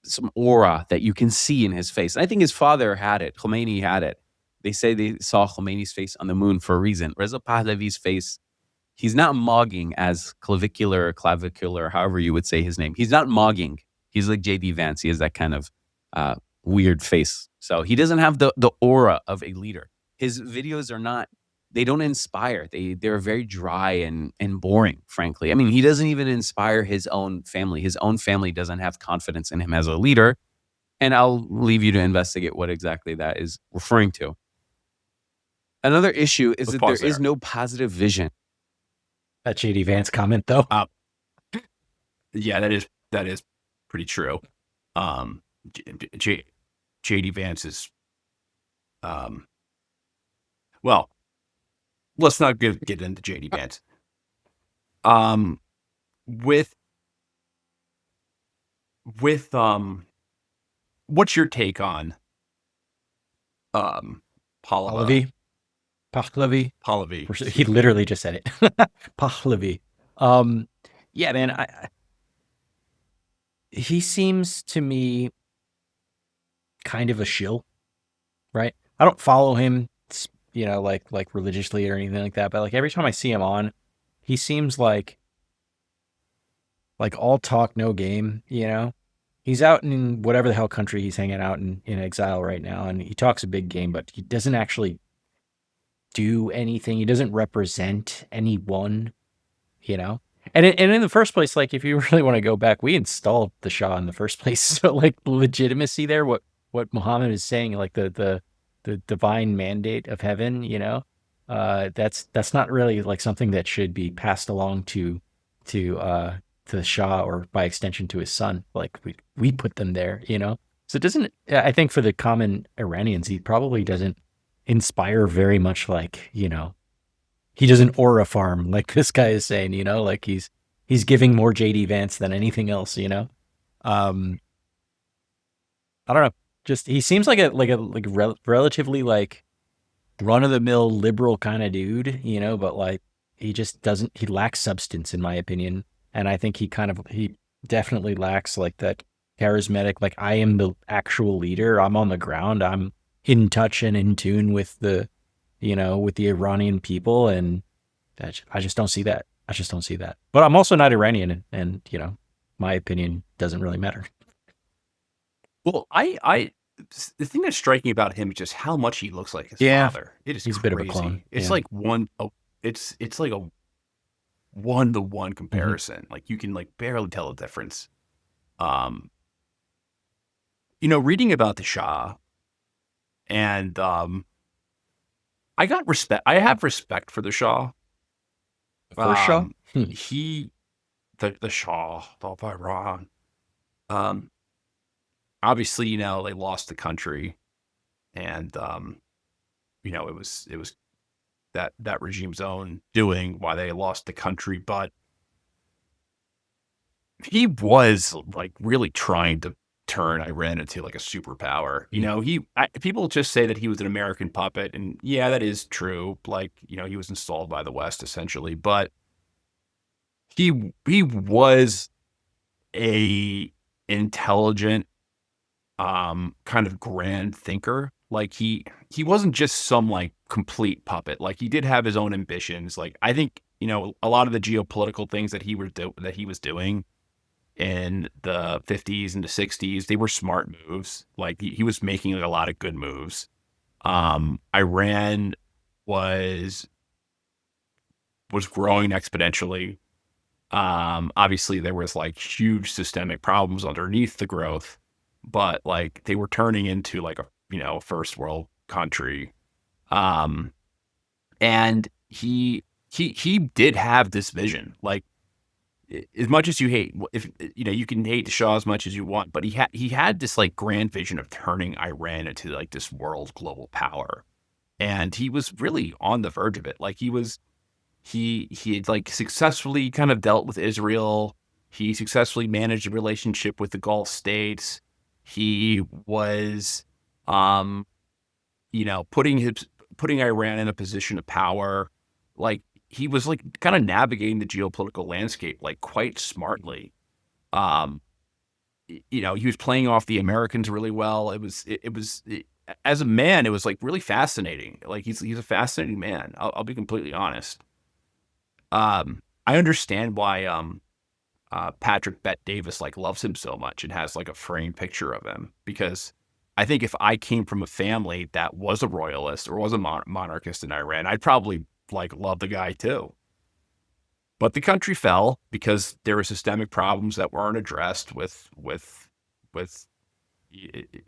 some aura that you can see in his face. And I think his father had it. Khomeini had it. They say they saw Khomeini's face on the moon for a reason. Reza Pahlavi's face, he's not mogging as clavicular, however you would say his name. He's not mogging. He's like J.D. Vance. He has that kind of weird face. So he doesn't have the aura of a leader. His videos are not, they don't inspire. They're very dry and boring, frankly. I mean, he doesn't even inspire his own family. His own family doesn't have confidence in him as a leader. And I'll leave you to investigate what exactly that is referring to. Another issue is that there is no positive vision. That J.D. Vance comment, though. Yeah, that is pretty true. J.D. Vance is, well, let's not get into J.D. Vance. With what's your take on Pahlavi? Pahlavi. He literally just said it. Pahlavi. Yeah, man. He seems to me kind of a shill, right? I don't follow him, like religiously or anything like that. But like every time I see him on, he seems like all talk, no game. He's out in whatever the hell country he's hanging out in exile right now, and he talks a big game, but he doesn't actually do anything. He doesn't represent anyone, And in the first place, like if you really want to go back, we installed the Shah in the first place. So like legitimacy there, what Muhammad is saying, like the divine mandate of heaven, that's not really like something that should be passed along to the Shah or by extension to his son. Like we put them there, So it doesn't. I think for the common Iranians, he probably doesn't inspire very much like he doesn't aura farm like this guy is saying, like he's giving more JD Vance than anything else, I don't know. Just he seems like a relatively like run of the mill liberal kind of dude, but like he just doesn't, he lacks substance in my opinion. And I think he definitely lacks like that charismatic, like I am the actual leader. I'm on the ground. I'm in touch and in tune with with the Iranian people. And I just don't see that. I just don't see that. But I'm also not Iranian and my opinion doesn't really matter. Well, the thing that's striking about him is just how much he looks like his Yeah. father. It is He's a crazy. bit of a clone. It's Yeah. like it's like a 1-to-1 comparison. Like you can like barely tell the difference. Reading about the Shah and I have respect for the Shah. First Shah? The Shah of Iran. Obviously, they lost the country, and it was that regime's own doing why they lost the country, but he was like really trying to turn Iran into like a superpower. People just say that he was an American puppet, and yeah, that is true. Like, he was installed by the West essentially, but he was a intelligent, kind of grand thinker. Like he wasn't just some like complete puppet. Like he did have his own ambitions. Like I think, a lot of the geopolitical things that he was doing in the 50s and the 60s, they were smart moves. Like he was making like a lot of good moves. Iran was growing exponentially. Obviously there was like huge systemic problems underneath the growth, but like they were turning into like a, first world country. And he did have this vision. Like, as much as you hate, if you can hate the Shah as much as you want, but he had this like grand vision of turning Iran into like this world global power, and he was really on the verge of it. Like he had like successfully kind of dealt with Israel. He successfully managed a relationship with the Gulf states. He was, putting Iran in a position of power. Like he was like kind of navigating the geopolitical landscape like quite smartly. He was playing off the Americans really well. As a man, it was like really fascinating. Like he's a fascinating man. I'll be completely honest. I understand why Patrick Bet Davis like loves him so much and has like a framed picture of him, because I think if I came from a family that was a royalist or was a monarchist in Iran, I'd probably like love the guy too. But the country fell because there were systemic problems that weren't addressed with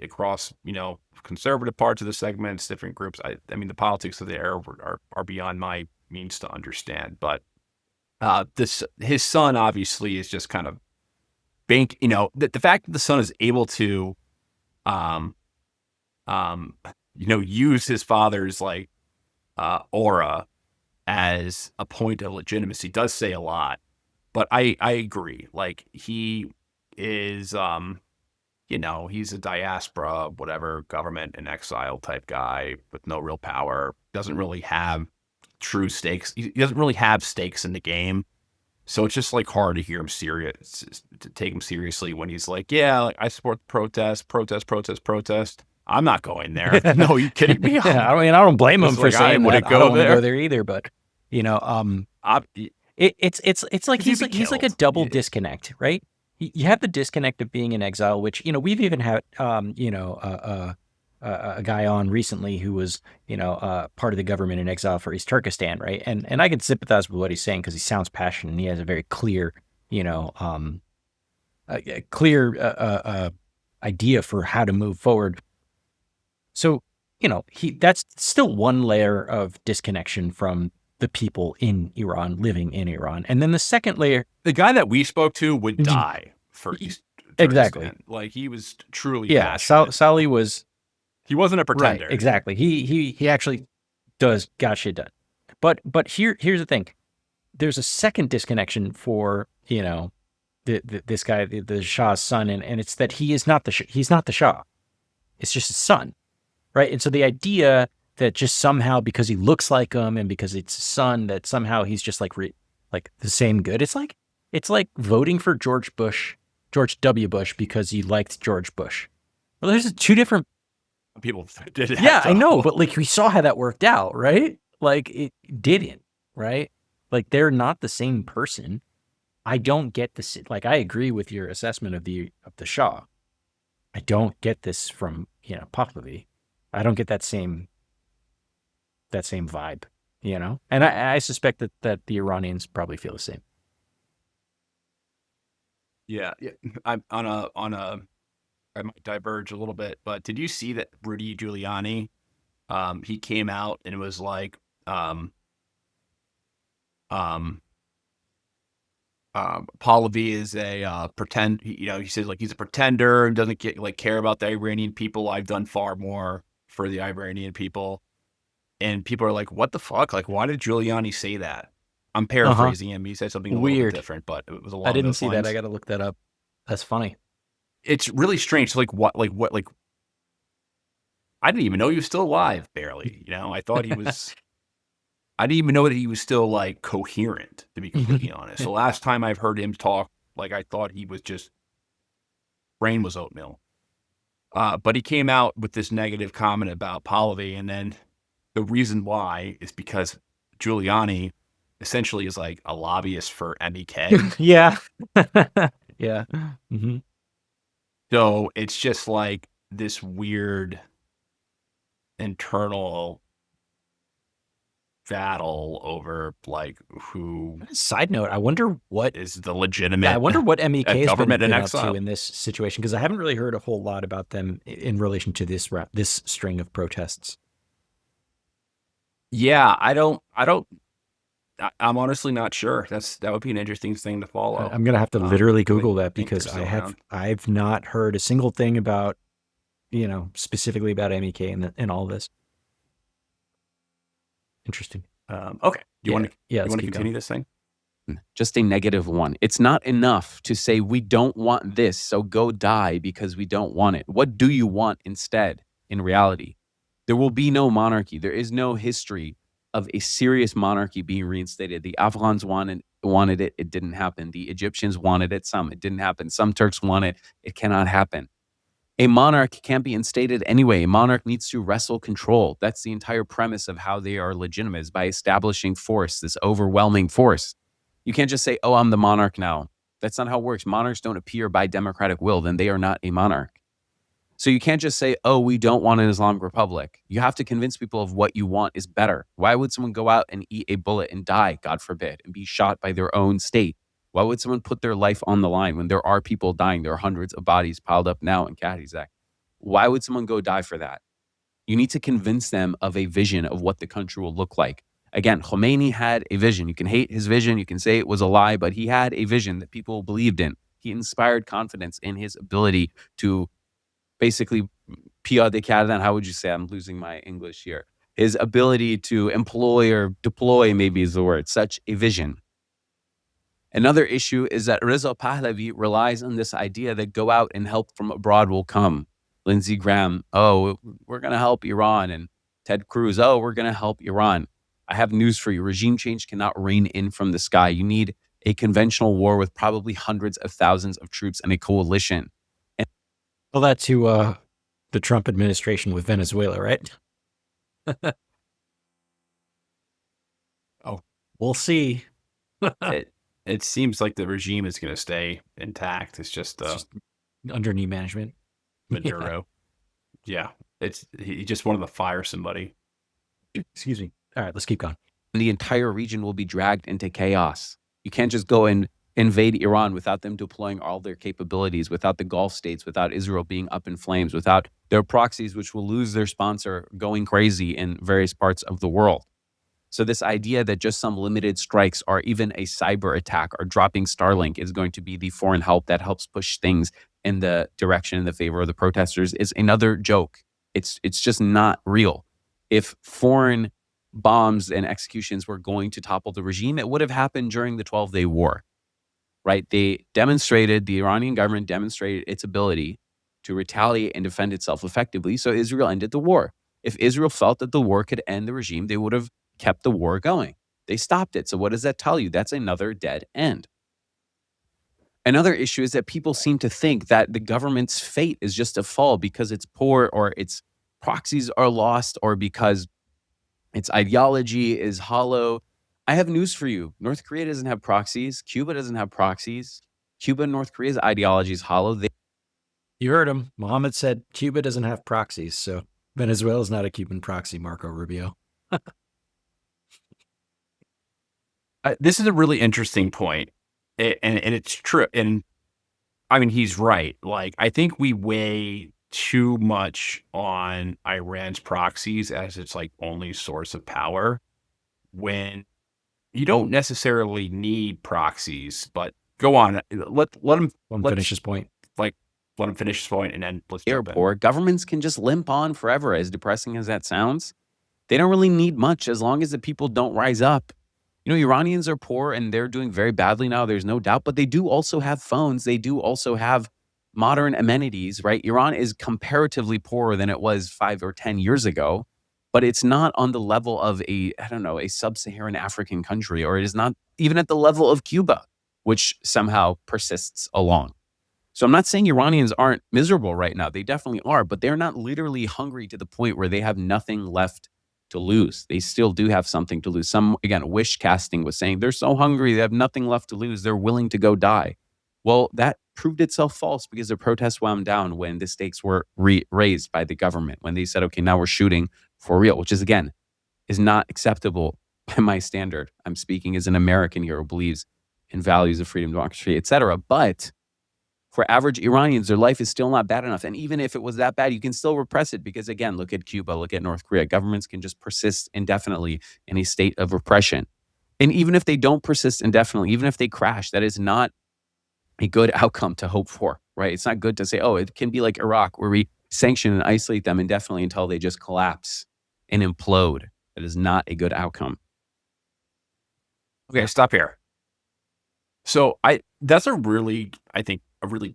across, conservative parts of the segments, different groups. I mean, the politics of the era are beyond my means to understand. But his son obviously is just kind of the fact that the son is able to use his father's like aura as a point of legitimacy does say a lot. But I agree. Like he is, he's a diaspora, whatever, government in exile type guy with no real power, doesn't really have true stakes. He doesn't really have stakes in the game. So it's just like hard to hear him to take him seriously when he's like, yeah, like I support protest. I'm not going there. No, are you kidding me? Yeah, I don't blame him for saying that. I don't want to go there either, but it's like he's like a double disconnect, right? You have the disconnect of being in exile, which we've even had a guy on recently who was part of the government in exile for East Turkestan, right? And I can sympathize with what he's saying because he sounds passionate and he has a very clear idea for how to move forward. So, that's still one layer of disconnection from the people in Iran, living in Iran. And then the second layer, the guy that we spoke to would die for East Turkestan. Exactly. Like he was truly passionate. Sally was. He wasn't a pretender. Right, exactly. He actually got shit done. But here's the thing. There's a second disconnection for, this guy, the Shah's son, and it's that he's not the Shah. It's just his son, right? And so the idea that just somehow because he looks like him and because it's his son, that somehow he's just like the same good. It's like voting for George W. Bush because you liked George Bush. Well, there's two different people did it. Yeah, I know, but like we saw how that worked out, right? Like it didn't, right? Like they're not the same person. I don't get this. Like I agree with your assessment of the Shah. I don't get this from Pahlavi. I don't get that same vibe, And I suspect that the Iranians probably feel the same. Yeah. I'm on a. I might diverge a little bit, but did you see that Rudy Giuliani? He came out and it was like, Pahlavi is a pretend. He says like he's a pretender and doesn't care about the Iranian people. I've done far more for the Iranian people, and people are like, "What the fuck? Like, why did Giuliani say that?" I'm paraphrasing him. He said something a little bit different, but it was along I didn't those see lines. that. I got to look that up. That's funny. It's really strange. So what? I didn't even know he was still alive. Barely. I thought he was. I didn't even know that he was still like coherent, to be completely honest. So last time I've heard him talk, like I thought he was just brain was oatmeal. But he came out with this negative comment about Pahlavi, and then the reason why is because Giuliani essentially is like a lobbyist for MEK. Yeah. Yeah. Mm-hmm. So it's just like this weird internal battle over like who. Side note, I wonder what is the legitimate. I wonder what MEK has government been in up exile. to in this situation, because I haven't really heard a whole lot about them in relation to this string of protests. Yeah, I'm honestly not sure. That would be an interesting thing to follow. I'm gonna have to literally Google that think because they're still I've not heard a single thing about specifically about MEK and all this. Interesting. Okay. Do you want to continue this thing? Just a -1. It's not enough to say we don't want this, so go die because we don't want it. What do you want instead in reality? There will be no monarchy. There is no history of a serious monarchy being reinstated. The Afghans wanted it. It didn't happen. The Egyptians wanted it. It didn't happen. Some Turks want it. It cannot happen. A monarch can't be instated anyway. A monarch needs to wrestle control. That's the entire premise of how they are legitimate, is by establishing force, this overwhelming force. You can't just say, oh, I'm the monarch now. That's not how it works. Monarchs don't appear by democratic will. Then they are not a monarch. So you can't just say, oh, we don't want an Islamic Republic. You have to convince people of what you want is better. Why would someone go out and eat a bullet and die, God forbid, and be shot by their own state? Why would someone put their life on the line when there are people dying? There are hundreds of bodies piled up now in Khatizak. Why would someone go die for that? You need to convince them of a vision of what the country will look like. Again, Khomeini had a vision. You can hate his vision. You can say it was a lie, but he had a vision that people believed in. He inspired confidence in his ability to basically, how would you say? I'm losing my English here. His ability to employ or deploy, maybe is the word, such a vision. Another issue is that Reza Pahlavi relies on this idea that go out and help from abroad will come. Lindsey Graham, oh, we're going to help Iran. And Ted Cruz, oh, we're going to help Iran. I have news for you. Regime change cannot rain in from the sky. You need a conventional war with probably hundreds of thousands of troops and a coalition. Well, that's to the Trump administration with Venezuela, right? Oh, we'll see. It seems like the regime is going to stay intact. It's just under new management. Maduro. Yeah. He just wanted to fire somebody. Excuse me. All right, let's keep going. The entire region will be dragged into chaos. You can't just go and invade Iran without them deploying all their capabilities, without the Gulf states, without Israel being up in flames, without their proxies, which will lose their sponsor, going crazy in various parts of the world. So this idea that just some limited strikes or even a cyber attack or dropping Starlink is going to be the foreign help that helps push things in the direction in the favor of the protesters is another joke. It's just not real. If foreign bombs and executions were going to topple the regime, it would have happened during the 12-day war, right? The Iranian government demonstrated its ability to retaliate and defend itself effectively. So Israel ended the war. If Israel felt that the war could end the regime, they would have kept the war going. They stopped it. So what does that tell you? That's another dead end. Another issue is that people seem to think that the government's fate is just a fall because it's poor or its proxies are lost or because its ideology is hollow. I have news for you. North Korea doesn't have proxies. Cuba doesn't have proxies. Cuba and North Korea's ideology is hollow. You heard him. Mohammed said Cuba doesn't have proxies, so Venezuela is not a Cuban proxy, Marco Rubio. This is a really interesting point, and it's true. And I mean, he's right. Like, I think we weigh too much on Iran's proxies as its like only source of power, when you don't necessarily need proxies. But go on, let him finish his point. Let him finish his point, and then let's jump in. Poor governments can just limp on forever. As depressing as that sounds, they don't really need much as long as the people don't rise up. You know, Iranians are poor and they're doing very badly now. There's no doubt, but they do also have phones. They do also have modern amenities, right? Iran is comparatively poorer than it was 5 or 10 years ago, but it's not on the level of a sub-Saharan African country, or it is not even at the level of Cuba, which somehow persists along. So I'm not saying Iranians aren't miserable right now. They definitely are, but they're not literally hungry to the point where they have nothing left to lose. They still do have something to lose. Wish casting was saying they're so hungry, they have nothing left to lose. They're willing to go die. Well, that proved itself false because the protests wound down when the stakes were raised by the government, when they said, okay, now we're shooting for real, which is, again, is not acceptable by my standard. I'm speaking as an American here who believes in values of freedom, democracy, etc. But for average Iranians, their life is still not bad enough. And even if it was that bad, you can still repress it because, again, look at Cuba, look at North Korea. Governments can just persist indefinitely in a state of repression. And even if they don't persist indefinitely, even if they crash, that is not a good outcome to hope for, right? It's not good to say, oh, it can be like Iraq where we sanction and isolate them indefinitely until they just collapse and implode. That is not a good outcome. Okay, stop here. So that's a really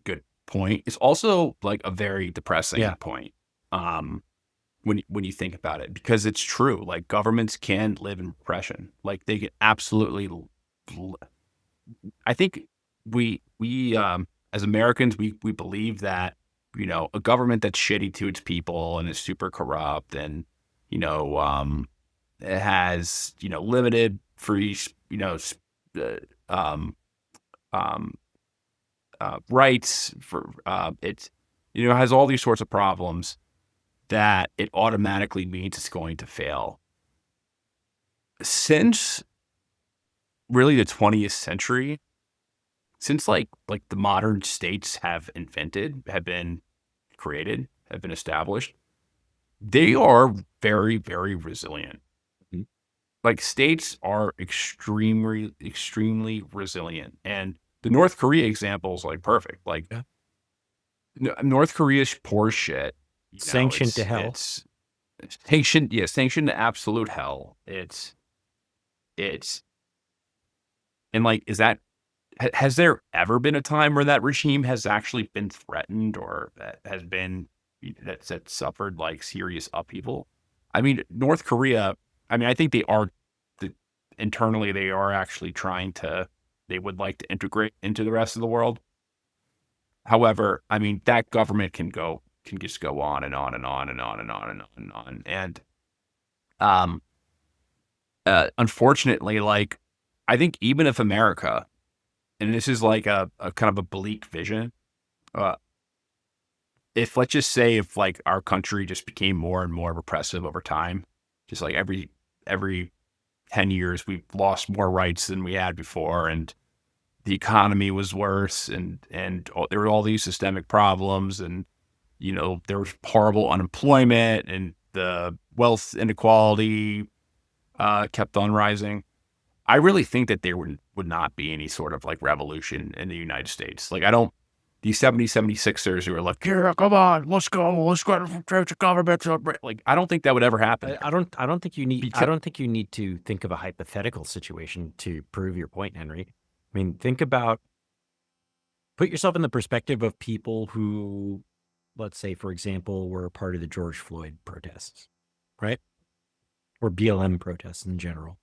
good point. It's also like a very depressing point. When you think about it, because it's true, like governments can live in repression. Like they can absolutely, I think we as Americans, we believe that, you know, a government that's shitty to its people and is super corrupt and, you know, it has, you know, limited free, you know, rights for it, you know, has all these sorts of problems, that it automatically means it's going to fail. Since really the 20th century, since like the modern states have been created, have been established, they are very, very resilient. Mhm. Like states are extremely, extremely resilient. And the North Korea example is like perfect. Like North Korea's poor shit. Sanctioned to hell. It's sanctioned to absolute hell. It's and like, has there ever been a time where that regime has actually been threatened or that's suffered like serious upheaval? I mean, North Korea, I mean, I think internally they are actually they would like to integrate into the rest of the world. However, I mean, that government can just go on and on and on and on and on and on and on. And unfortunately, like, I think even if America, and this is like a kind of a bleak vision, if let's just say if like our country just became more and more repressive over time, just like every 10 years we've lost more rights than we had before, and the economy was worse, and there were all these systemic problems, and you know, there was horrible unemployment, and the wealth inequality kept on rising. I really think that there would not be any sort of like revolution in the United States. Like, I don't these 76ers who are like, yeah, come on, let's go to government. Like, I don't think that would ever happen. I don't think you need. Because- I don't think you need to think of a hypothetical situation to prove your point, Henry. I mean, put yourself in the perspective of people who, let's say, for example, were a part of the George Floyd protests, right? Or BLM protests in general.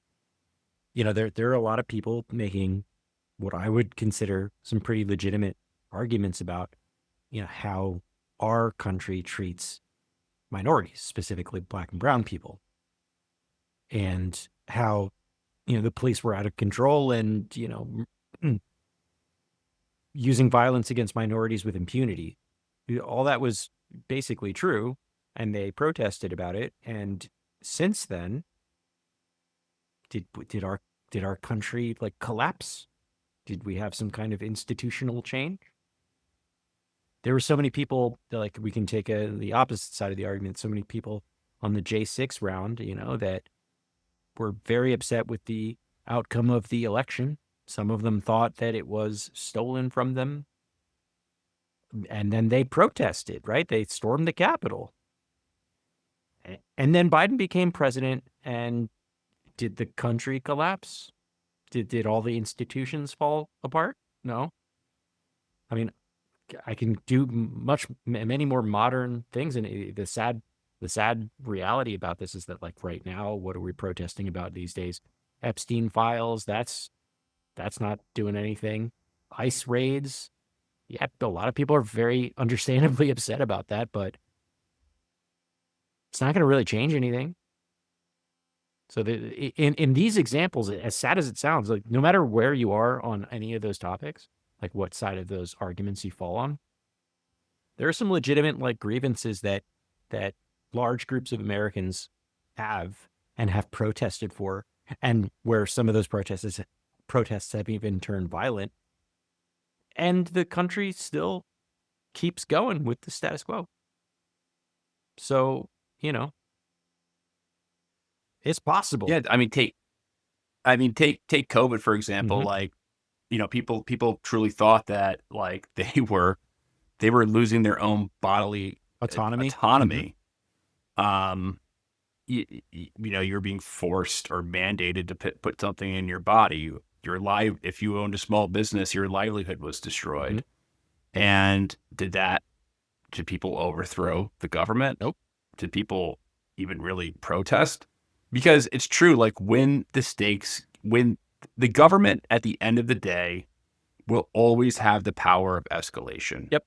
There are a lot of people making what I would consider some pretty legitimate arguments about, how our country treats minorities, specifically Black and brown people, and how, the police were out of control and, using violence against minorities with impunity. All that was basically true, and they protested about it. And since then, did our country like collapse? Did we have some kind of institutional change? There were so many people, like, we can take the opposite side of the argument. So many people on the J6 round, that were very upset with the outcome of the election. Some of them thought that it was stolen from them. And then they protested, right? They stormed the Capitol. And then Biden became president. And did the country collapse? Did all the institutions fall apart? No. I mean, I can do many more modern things. And the sad reality about this is that, like, right now, what are we protesting about these days? Epstein files. That's not doing anything. ICE raids. Yeah, a lot of people are very understandably upset about that, but it's not going to really change anything. So in these examples, as sad as it sounds, like, no matter where you are on any of those topics, like what side of those arguments you fall on, there are some legitimate, like, grievances that large groups of Americans have and have protested for, and where some of those protests have even turned violent, and the country still keeps going with the status quo. So, it's possible. Yeah, I mean, take COVID, for example. Mhm. Like, people truly thought that, like, they were losing their own bodily Autonomy. You were being forced or mandated to put something in your body. Your life, if you owned a small business, your livelihood was destroyed. And did people overthrow the government? Nope. Did people even really protest? Because it's true, like, when the government at the end of the day will always have the power of escalation. Yep.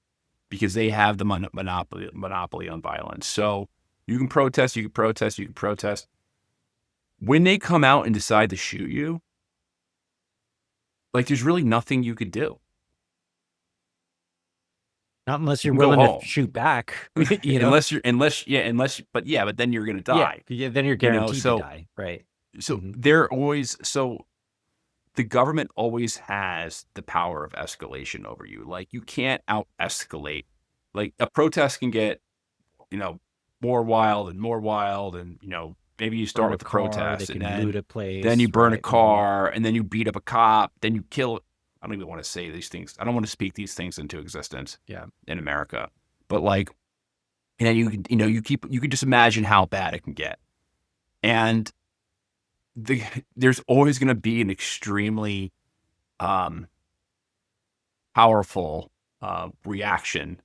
Because they have the monopoly on violence. So you can protest. When they come out and decide to shoot you, like, there's really nothing you could do. Not unless you're You can go willing home. to shoot back. But then you're going to die. Yeah, then you're guaranteed so- to die, right? So Mhm. the government always has the power of escalation over you. Like, you can't out escalate. Like, a protest can get, more wild, and maybe you start Burn a with the car, protest, they and can loot a place, then you burn a right? car, and then you beat up a cop, then you kill. I don't even want to say these things. I don't want to speak these things into existence. Yeah. In America, but, like, and then you can just imagine how bad it can get, and there's always going to be an extremely powerful reaction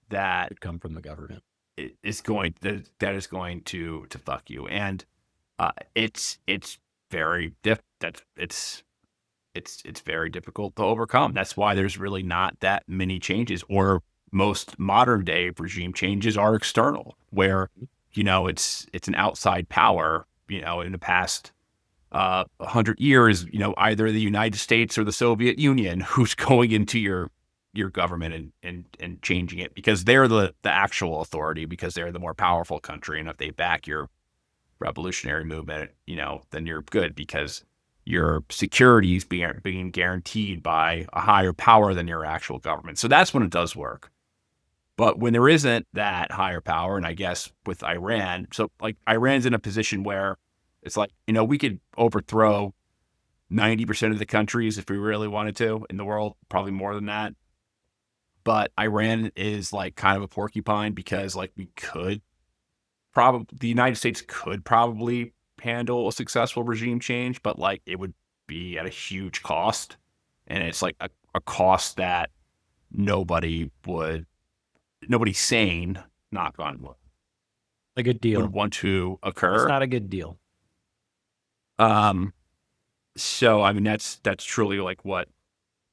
that Could come from the government. is going to fuck you, and it's very it's very difficult to overcome. That's why there's really not that many changes, or most modern day regime changes are external, where it's an outside power. In the past 100 years, either the United States or the Soviet Union who's going into your government and changing it, because they're the actual authority, because they're the more powerful country, and if they back your revolutionary movement, then you're good, because your security is being guaranteed by a higher power than your actual government. So that's when it does work. But when there isn't that higher power, and I guess with Iran, so, like, Iran's in a position where it's like, we could overthrow 90% of the countries if we really wanted to in the world, probably more than that. but Iran is like kind of a porcupine because like the United States could probably handle a successful regime change, but like it would be at a huge cost. And it's like a cost that nobody sane, knock on wood, A good deal. would want to It's occur. not a good deal. So I mean that's truly like what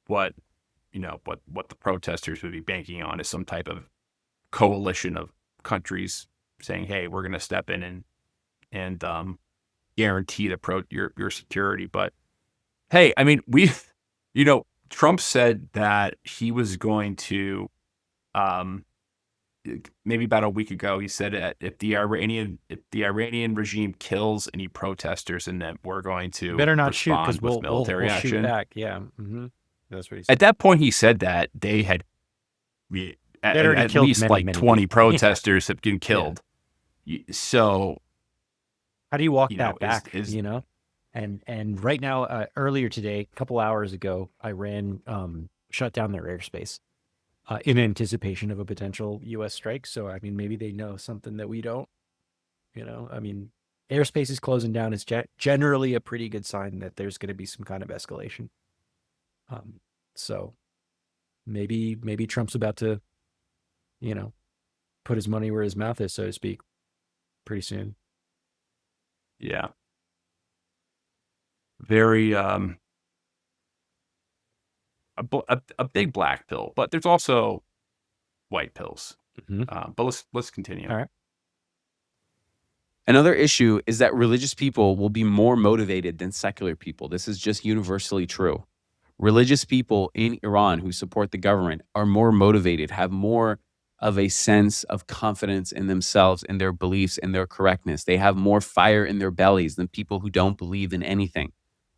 what the protesters would be banking on is some type of coalition of countries saying, "Hey, we're going to step in and guarantee your security." But hey, I mean, Trump said that he was going to, maybe about a week ago, he said that if the Iranian regime kills any protesters, and that we're going to Better not shoot respond because with military we'll action. shoot back. Yeah, that's what he said. At that point, he said that they had already at killed least many, like many 20 people. protesters have been killed. So how do you walk you that know, back? is- And right now, earlier today, a couple hours ago, Iran shut down their airspace in anticipation of a potential U.S. strike. So I mean, maybe they know something that we don't. I mean, airspace is closing down is generally a pretty good sign that there's going to be some kind of escalation. So maybe Trump's about to, put his money where his mouth is, so to speak, pretty soon. Yeah. Very a big black pill, but there's also white pills. But let's continue. All right. Another issue is that religious people will be more motivated than secular people. This is just universally true. Religious people in Iran who support the government are more motivated, have more of a sense of confidence in themselves, in their beliefs, in their correctness. They have more fire in their bellies than people who don't believe in anything.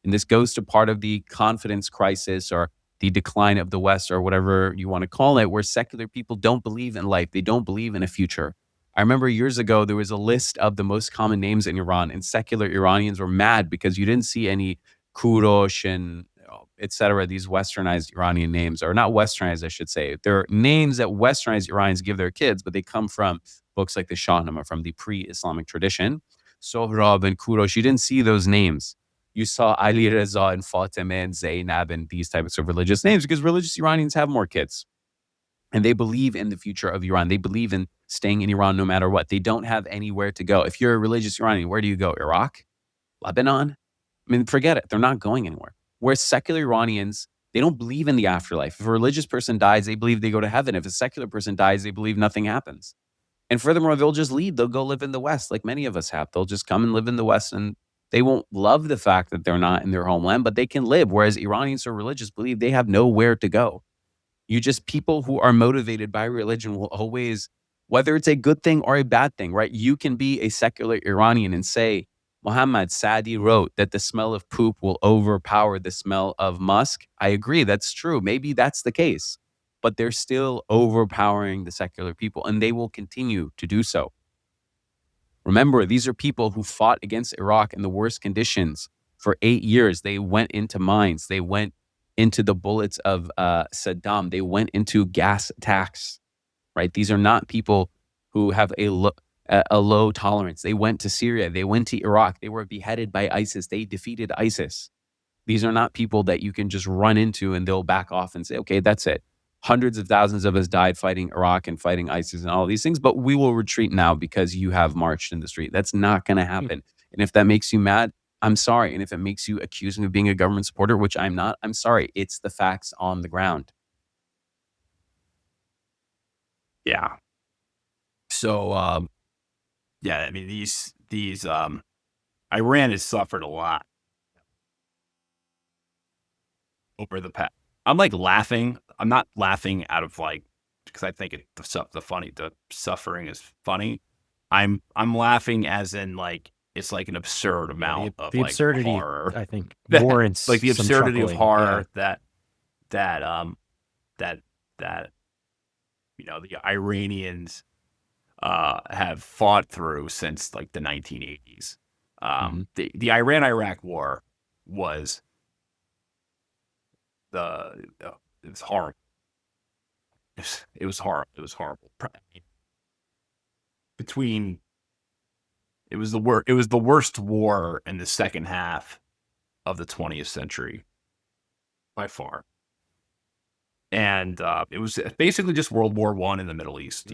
And this goes to part of the confidence crisis or the decline of the West or whatever you want to call it, where secular people don't believe in life. They don't believe in a future. I remember years ago, there was a list of the most common names in Iran, and secular Iranians were mad because you didn't see any Kurosh and et cetera, these westernized Iranian names, or not westernized, I should say. They're names that westernized Iranians give their kids, but they come from books like the Shahnameh from the pre-Islamic tradition. Sohrab and Kurosh, you didn't see those names. You saw Ali Reza and Fatima and Zainab and these types of religious names because religious Iranians have more kids. And they believe in the future of Iran. They believe in staying in Iran no matter what. They don't have anywhere to go. If you're a religious Iranian, where do you go? Iraq? Lebanon? I mean, forget it. They're not going anywhere. Whereas secular Iranians, they don't believe in the afterlife. If a religious person dies, they believe they go to heaven. If a secular person dies, they believe nothing happens. And furthermore, they'll just leave. They'll go live in the West like many of us have. They'll just come and live in the West, and they won't love the fact that they're not in their homeland, but they can live. Whereas Iranians who are religious believe they have nowhere to go. People who are motivated by religion will always, whether it's a good thing or a bad thing, right? You can be a secular Iranian and say, Muhammad Sadi wrote that the smell of poop will overpower the smell of musk. I agree. That's true. Maybe that's the case, but they're still overpowering the secular people, and they will continue to do so. Remember, these are people who fought against Iraq in the worst conditions for 8 years. They went into mines. They went into the bullets of Saddam. They went into gas attacks, right? These are not people who have a low tolerance. They went to Syria. They went to Iraq. They were beheaded by ISIS. They defeated ISIS. These are not people that you can just run into and they'll back off and say, okay, that's it. Hundreds of thousands of us died fighting Iraq and fighting ISIS and all these things, but we will retreat now because you have marched in the street. That's not going to happen. And if that makes you mad, I'm sorry. And if it makes you accuse me of being a government supporter, which I'm not, I'm sorry. It's the facts on the ground. Yeah. So, yeah, I mean, Iran has suffered a lot over the past. I'm like laughing. I'm not laughing out of like, because I think the suffering is funny. I'm laughing as in like, it's like an absurd amount of the like absurdity, horror. I think, warrants like the some absurdity of chuckling. horror that the Iranians have fought through since like the 1980s. The Iran-Iraq war was it was horrible. it was horrible. It was horrible. Between it was the worst war in the second half of the 20th century by far. And it was basically just World War I in the Middle East,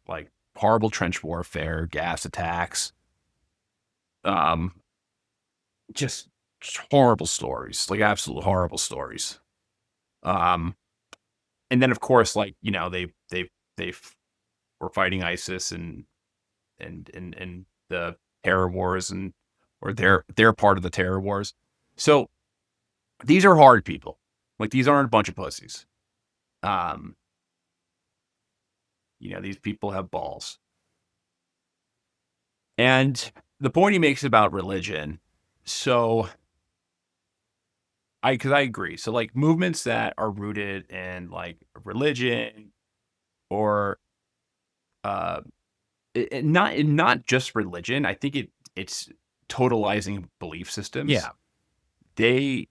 like horrible trench warfare, gas attacks, just horrible stories, like absolute horrible stories. And then of course, like, they were fighting ISIS and the terror wars, or they're part of the terror wars. So these are hard people. Like, these aren't a bunch of pussies. These people have balls. And the point he makes about religion. So because I agree. So, like, movements that are rooted in like religion, or not just religion. I think it's totalizing belief systems. Yeah. They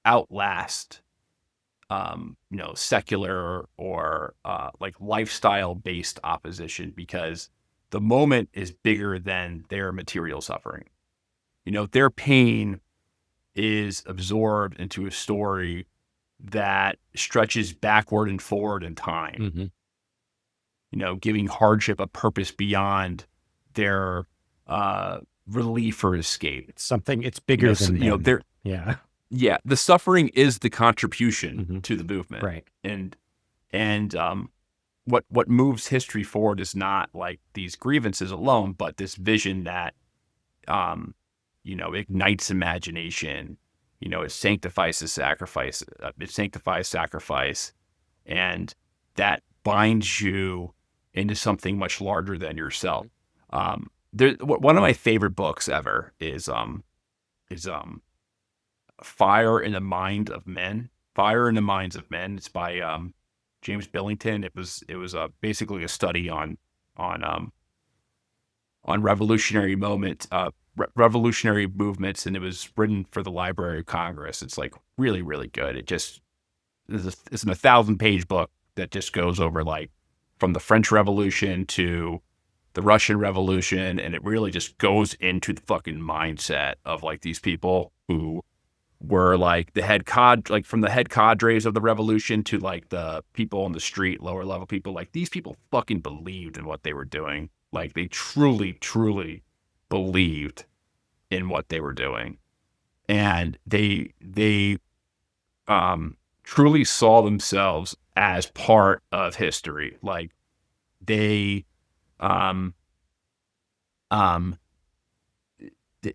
outlast secular or like lifestyle based opposition, because the moment is bigger than their material suffering. Their pain is absorbed into a story that stretches backward and forward in time. Giving hardship a purpose beyond their relief or escape. It's bigger than them. Yeah, the suffering is the contribution to the movement, right? And what moves history forward is not like these grievances alone, but this vision that ignites imagination. It sanctifies the sacrifice. It sanctifies sacrifice, and that binds you into something much larger than yourself. One of my favorite books ever is Fire in the Mind of Men. Fire in the Minds of Men. It's by James Billington. It was basically a study on revolutionary revolutionary movements, and it was written for the Library of Congress. It's like really, really good. It's an 1,000-page book that just goes over like from the French Revolution to the Russian Revolution, and it really just goes into the fucking mindset of like these people who were like from the head cadres of the revolution to like the people on the street, lower level people. Like, these people fucking believed in what they were doing. Like, they truly, truly believed in what they were doing, and they truly saw themselves as part of history. Like, they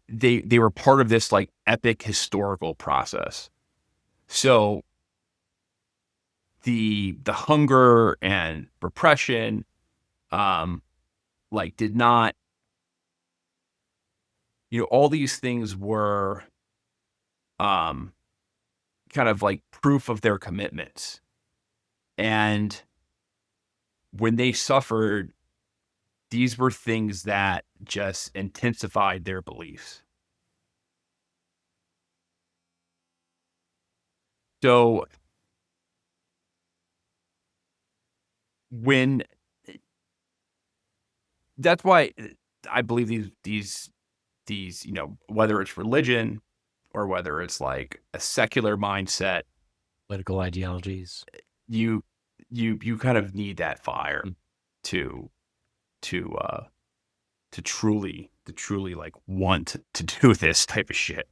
they were part of this like epic historical process. So the hunger and repression like did not, all these things were kind of like proof of their commitments. And when they suffered, these were things that just intensified their beliefs. So that's why I believe these, whether it's religion or whether it's like a secular mindset, political ideologies, you kind of need that fire to truly like want to do this type of shit,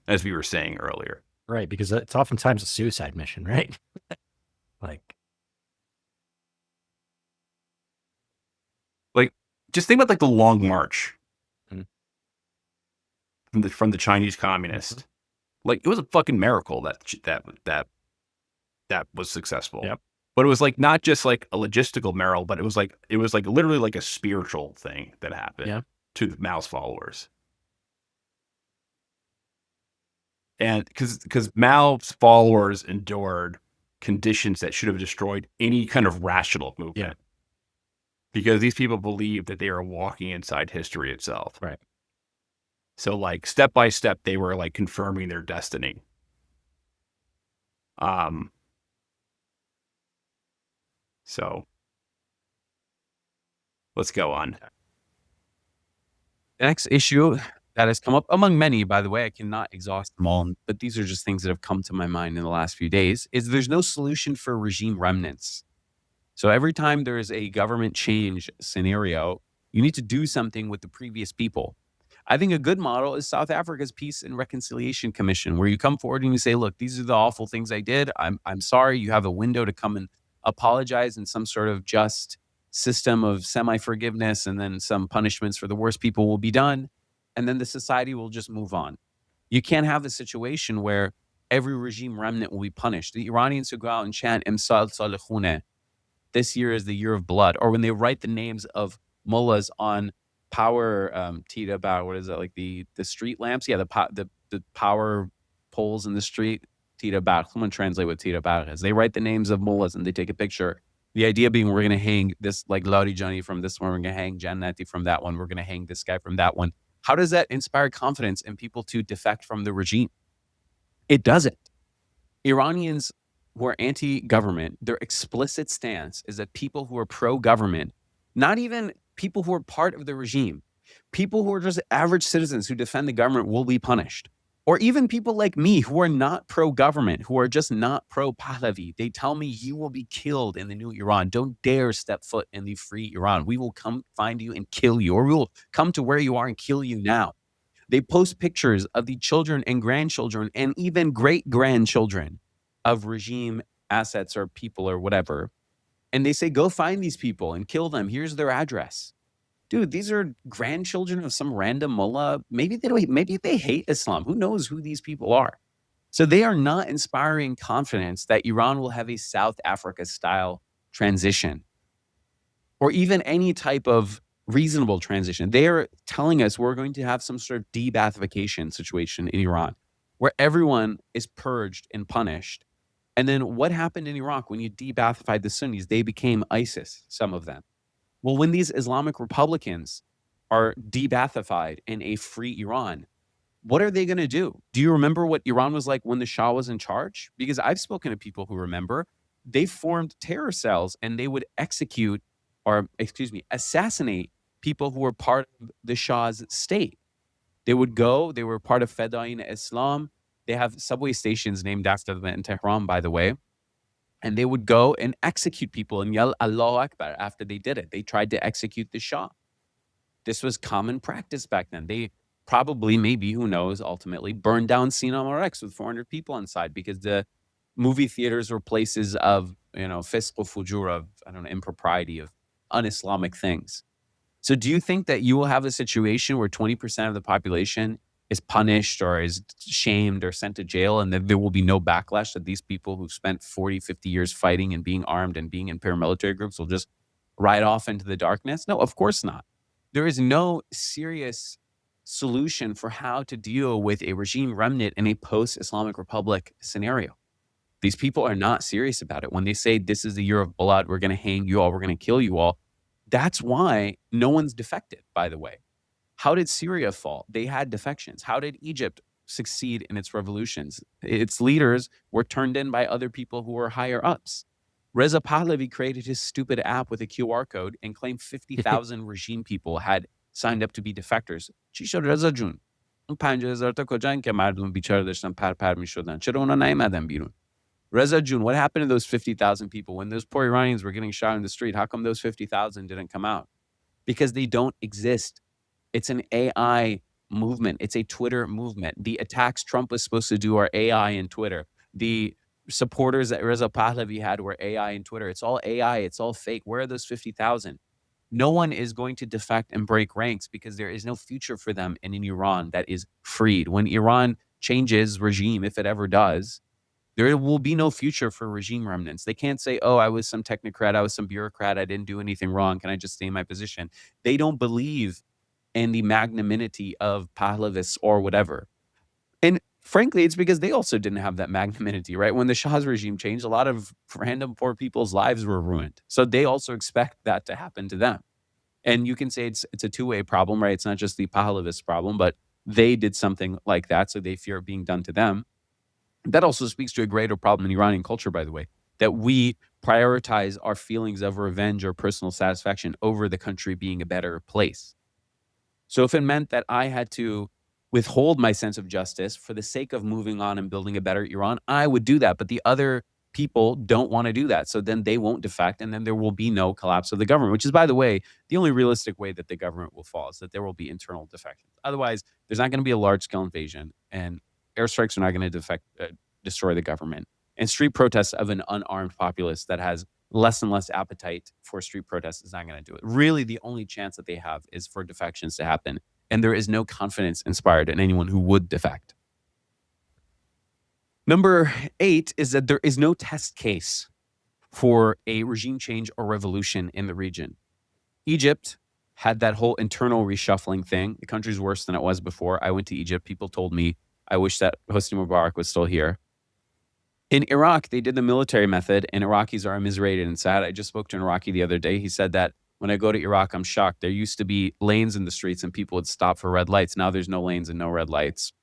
as we were saying earlier. Right, because it's oftentimes a suicide mission, right? like just think about like the Long March from the Chinese communist. Like, it was a fucking miracle that was successful. Yep. But it was like not just like a logistical miracle, but it was like literally like a spiritual thing that happened to the Mao's followers. And because Mao's followers endured conditions that should have destroyed any kind of rational movement. Yeah. Because these people believed that they are walking inside history itself. Right. So like step by step, they were like confirming their destiny. So let's go on. The next issue that has come up, among many, by the way, I cannot exhaust them all, but these are just things that have come to my mind in the last few days, is there's no solution for regime remnants. So every time there is a government change scenario, you need to do something with the previous people. I think a good model is South Africa's Peace and Reconciliation Commission, where you come forward and you say, look, these are the awful things I did. I'm sorry. You have a window to come and apologize in some sort of just system of semi-forgiveness, and then some punishments for the worst people will be done. And then the society will just move on. You can't have a situation where every regime remnant will be punished. The Iranians who go out and chant Imsal Salihune, this year is the year of blood, or when they write the names of mullahs on power tita bar, what is it, like the street lamps? Yeah, the power poles in the street. Tita bar. Someone translate what tita bar is. They write the names of mullahs and they take a picture. The idea being we're going to hang this, like Laudi Johnny from this one, we're going to hang Jannati from that one, we're going to hang this guy from that one. How does that inspire confidence in people to defect from the regime? It doesn't. Iranians who are anti-government, their explicit stance is that people who are pro-government, not even people who are part of the regime, people who are just average citizens who defend the government will be punished. Or even people like me who are not pro-government, who are just not pro-Pahlavi. They tell me you will be killed in the new Iran. Don't dare step foot in the free Iran. We will come find you and kill you, or we will come to where you are and kill you now. They post pictures of the children and grandchildren and even great-grandchildren of regime assets or people or whatever. And they say, go find these people and kill them. Here's their address. Dude, these are grandchildren of some random mullah. Maybe they hate Islam. Who knows who these people are? So they are not inspiring confidence that Iran will have a South Africa-style transition, or even any type of reasonable transition. They are telling us we're going to have some sort of de-Baathification situation in Iran, where everyone is purged and punished. And then what happened in Iraq when you de-Baathified the Sunnis? They became ISIS, some of them. Well, when these Islamic Republicans are de-Baathified in a free Iran, what are they going to do? Do you remember what Iran was like when the Shah was in charge? Because I've spoken to people who remember. They formed terror cells and they would execute, or assassinate people who were part of the Shah's state. They would go, they were part of Fedayeen Islam. They have subway stations named after them in Tehran, by the way. And they would go and execute people and yell Allahu Akbar after they did it. They tried to execute the Shah. This was common practice back then. They probably, maybe, who knows, ultimately burned down Cinema Rex with 400 people inside because the movie theaters were places of, fisq or fujur, of, impropriety, of un-Islamic things. So do you think that you will have a situation where 20% of the population is punished or is shamed or sent to jail, and that there will be no backlash, that these people who've spent 40, 50 years fighting and being armed and being in paramilitary groups will just ride off into the darkness? No, of course not. There is no serious solution for how to deal with a regime remnant in a post-Islamic Republic scenario. These people are not serious about it. When they say this is the year of blood, we're going to hang you all, we're going to kill you all, that's why no one's defected, by the way. How did Syria fall? They had defections. How did Egypt succeed in its revolutions? Its leaders were turned in by other people who were higher ups. Reza Pahlavi created his stupid app with a QR code and claimed 50,000 regime people had signed up to be defectors. چی شد رضا جون؟ اون 50,000 تا کجان که مردم بیچاره داشتن پر میشدن؟ چرا اونا نیومدن بیرون؟ Reza June, what happened to those 50,000 people when those poor Iranians were getting shot in the street? How come those 50,000 didn't come out? Because they don't exist. It's an AI movement. It's a Twitter movement. The attacks Trump was supposed to do are AI and Twitter. The supporters that Reza Pahlavi had were AI and Twitter. It's all AI. It's all fake. Where are those 50,000? No one is going to defect and break ranks because there is no future for them in an Iran that is freed. When Iran changes regime, if it ever does, there will be no future for regime remnants. They can't say, oh, I was some technocrat, I was some bureaucrat, I didn't do anything wrong, can I just stay in my position? They don't believe in the magnanimity of Pahlavists or whatever. And frankly, it's because they also didn't have that magnanimity, right? When the Shah's regime changed, a lot of random poor people's lives were ruined. So they also expect that to happen to them. And you can say it's a two-way problem, right? It's not just the Pahlavist problem, but they did something like that, so they fear it being done to them. That also speaks to a greater problem in Iranian culture, by the way, that we prioritize our feelings of revenge or personal satisfaction over the country being a better place. So if it meant that I had to withhold my sense of justice for the sake of moving on and building a better Iran, I would do that. But the other people don't want to do that. So then they won't defect, and then there will be no collapse of the government, which is, by the way, the only realistic way that the government will fall is that there will be internal defections. Otherwise, there's not going to be a large-scale invasion, and airstrikes are not going to destroy the government. And street protests of an unarmed populace that has less and less appetite for street protests is not going to do it. Really, the only chance that they have is for defections to happen. And there is no confidence inspired in anyone who would defect. Number 8 is that there is no test case for a regime change or revolution in the region. Egypt had that whole internal reshuffling thing. The country's worse than it was before. I went to Egypt. People told me, I wish that Hosni Mubarak was still here. In Iraq, they did the military method, and Iraqis are immiserated and sad. I just spoke to an Iraqi the other day. He said that when I go to Iraq, I'm shocked. There used to be lanes in the streets and people would stop for red lights. Now there's no lanes and no red lights.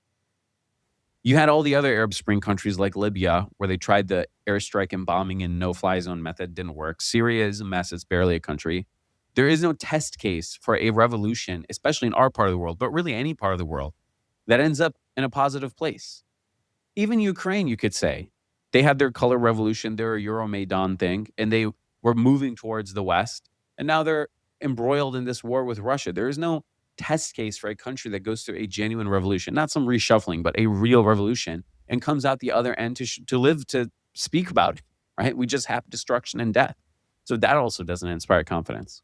You had all the other Arab Spring countries like Libya, where they tried the airstrike and bombing and no-fly zone method. Didn't work. Syria is a mess. It's barely a country. There is no test case for a revolution, especially in our part of the world, but really any part of the world, that ends up in a positive place. Even Ukraine, you could say. They had their color revolution, their Euromaidan thing, and they were moving towards the West. And now they're embroiled in this war with Russia. There is no test case for a country that goes through a genuine revolution, not some reshuffling, but a real revolution, and comes out the other end to live to speak about it, right? We just have destruction and death. So that also doesn't inspire confidence.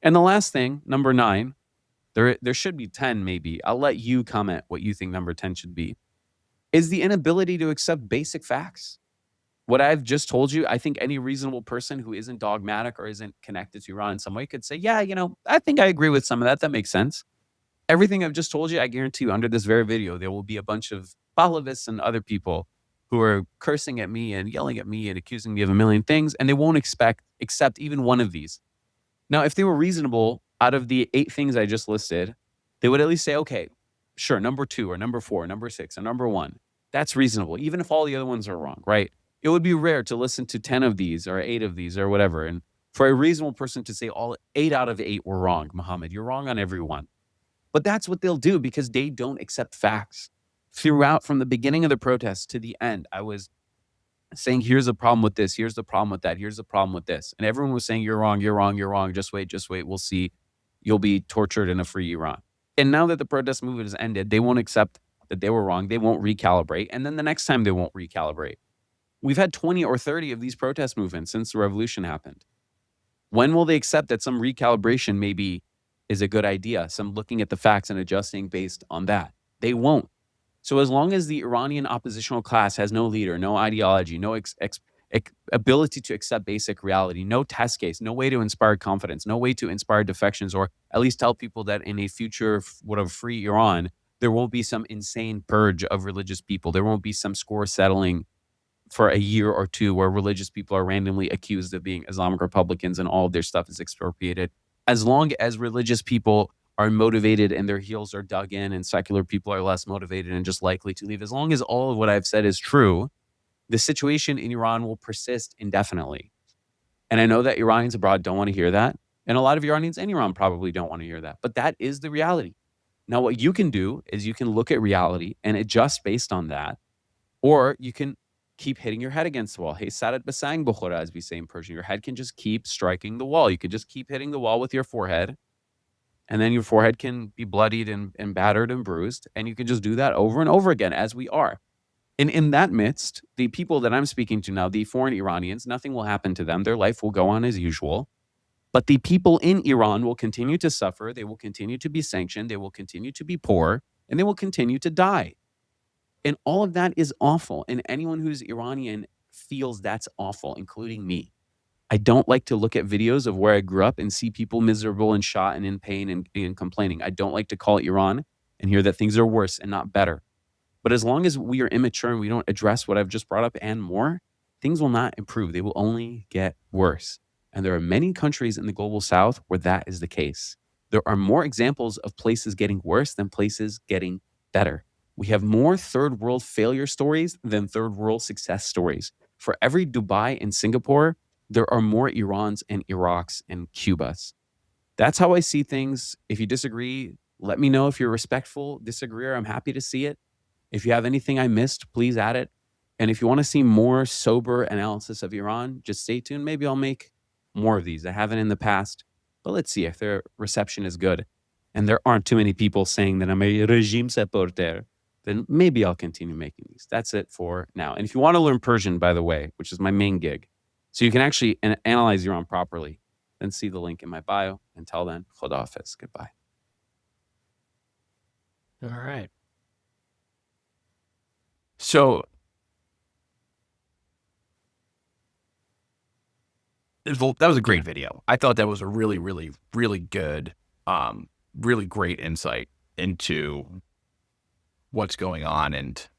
And the last thing, number 9, there should be 10 maybe. I'll let you comment what you think number 10 should be, is the inability to accept basic facts. What I've just told you, I think any reasonable person who isn't dogmatic or isn't connected to Iran in some way could say, yeah, I think I agree with some of that. That makes sense. Everything I've just told you, I guarantee you under this very video, there will be a bunch of Pahlavists and other people who are cursing at me and yelling at me and accusing me of a million things, and they won't accept even one of these. Now, if they were reasonable, out of the 8 things I just listed, they would at least say, okay, sure, number 2 or number 4, number 6 or number 1, that's reasonable, even if all the other ones are wrong, right? It would be rare to listen to 10 of these or 8 of these or whatever. And for a reasonable person to say all 8 out of 8 were wrong, Muhammad, you're wrong on every one. But that's what they'll do because they don't accept facts. Throughout, from the beginning of the protests to the end, I was saying, here's the problem with this, here's the problem with that, here's the problem with this. And everyone was saying, you're wrong, you're wrong, you're wrong. Just wait, we'll see. You'll be tortured in a free Iran. And now that the protest movement has ended, they won't accept that they were wrong. They won't recalibrate. And then the next time they won't recalibrate. We've had 20 or 30 of these protest movements since the revolution happened. When will they accept that some recalibration maybe is a good idea? Some looking at the facts and adjusting based on that? They won't. So as long as the Iranian oppositional class has no leader, no ideology, no ability to accept basic reality, no test case, no way to inspire confidence, no way to inspire defections, or at least tell people that in a future free Iran, there won't be some insane purge of religious people. There won't be some score settling for a year or two where religious people are randomly accused of being Islamic Republicans and all of their stuff is expropriated. As long as religious people are motivated and their heels are dug in and secular people are less motivated and just likely to leave, as long as all of what I've said is true, the situation in Iran will persist indefinitely. And I know that Iranians abroad don't want to hear that. And a lot of Iranians in Iran probably don't want to hear that. But that is the reality. Now, what you can do is you can look at reality and adjust based on that. Or you can keep hitting your head against the wall. Hey, sarat basang bukhora, as we say in Persian. Your head can just keep striking the wall. You could just keep hitting the wall with your forehead. And then your forehead can be bloodied and battered and bruised. And you can just do that over and over again, as we are. And in that midst, the people that I'm speaking to now, the foreign Iranians, nothing will happen to them. Their life will go on as usual. But the people in Iran will continue to suffer. They will continue to be sanctioned. They will continue to be poor. And they will continue to die. And all of that is awful. And anyone who's Iranian feels that's awful, including me. I don't like to look at videos of where I grew up and see people miserable and shot and in pain and complaining. I don't like to call Iran and hear that things are worse and not better. But as long as we are immature and we don't address what I've just brought up and more, things will not improve. They will only get worse. And there are many countries in the global south where that is the case. There are more examples of places getting worse than places getting better. We have more third world failure stories than third world success stories. For every Dubai and Singapore, there are more Irans and Iraqs and Cubas. That's how I see things. If you disagree, let me know. If you're respectful disagreeer, I'm happy to see it. If you have anything I missed, please add it. And if you want to see more sober analysis of Iran, just stay tuned. Maybe I'll make more of these. I haven't in the past, but let's see if their reception is good. And there aren't too many people saying that I'm a regime supporter, then maybe I'll continue making these. That's it for now. And if you want to learn Persian, by the way, which is my main gig, so you can actually analyze Iran properly, then see the link in my bio. Until then, Khodafez. Goodbye. All right. So that was a great video. I thought that was a really, really, really good, really great insight into what's going on. And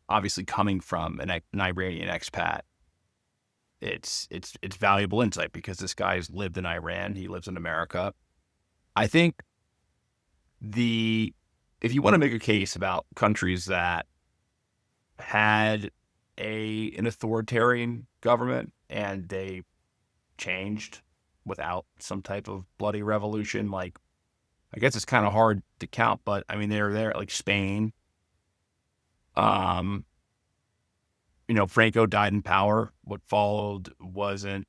obviously coming from an Iranian expat, it's valuable insight because this guy's lived in Iran. He lives in America. I think if you want to make a case about countries that had an authoritarian government and they changed without some type of bloody revolution, like, I guess it's kind of hard to count, but I mean, they're there, like Spain. Franco died in power. What followed wasn't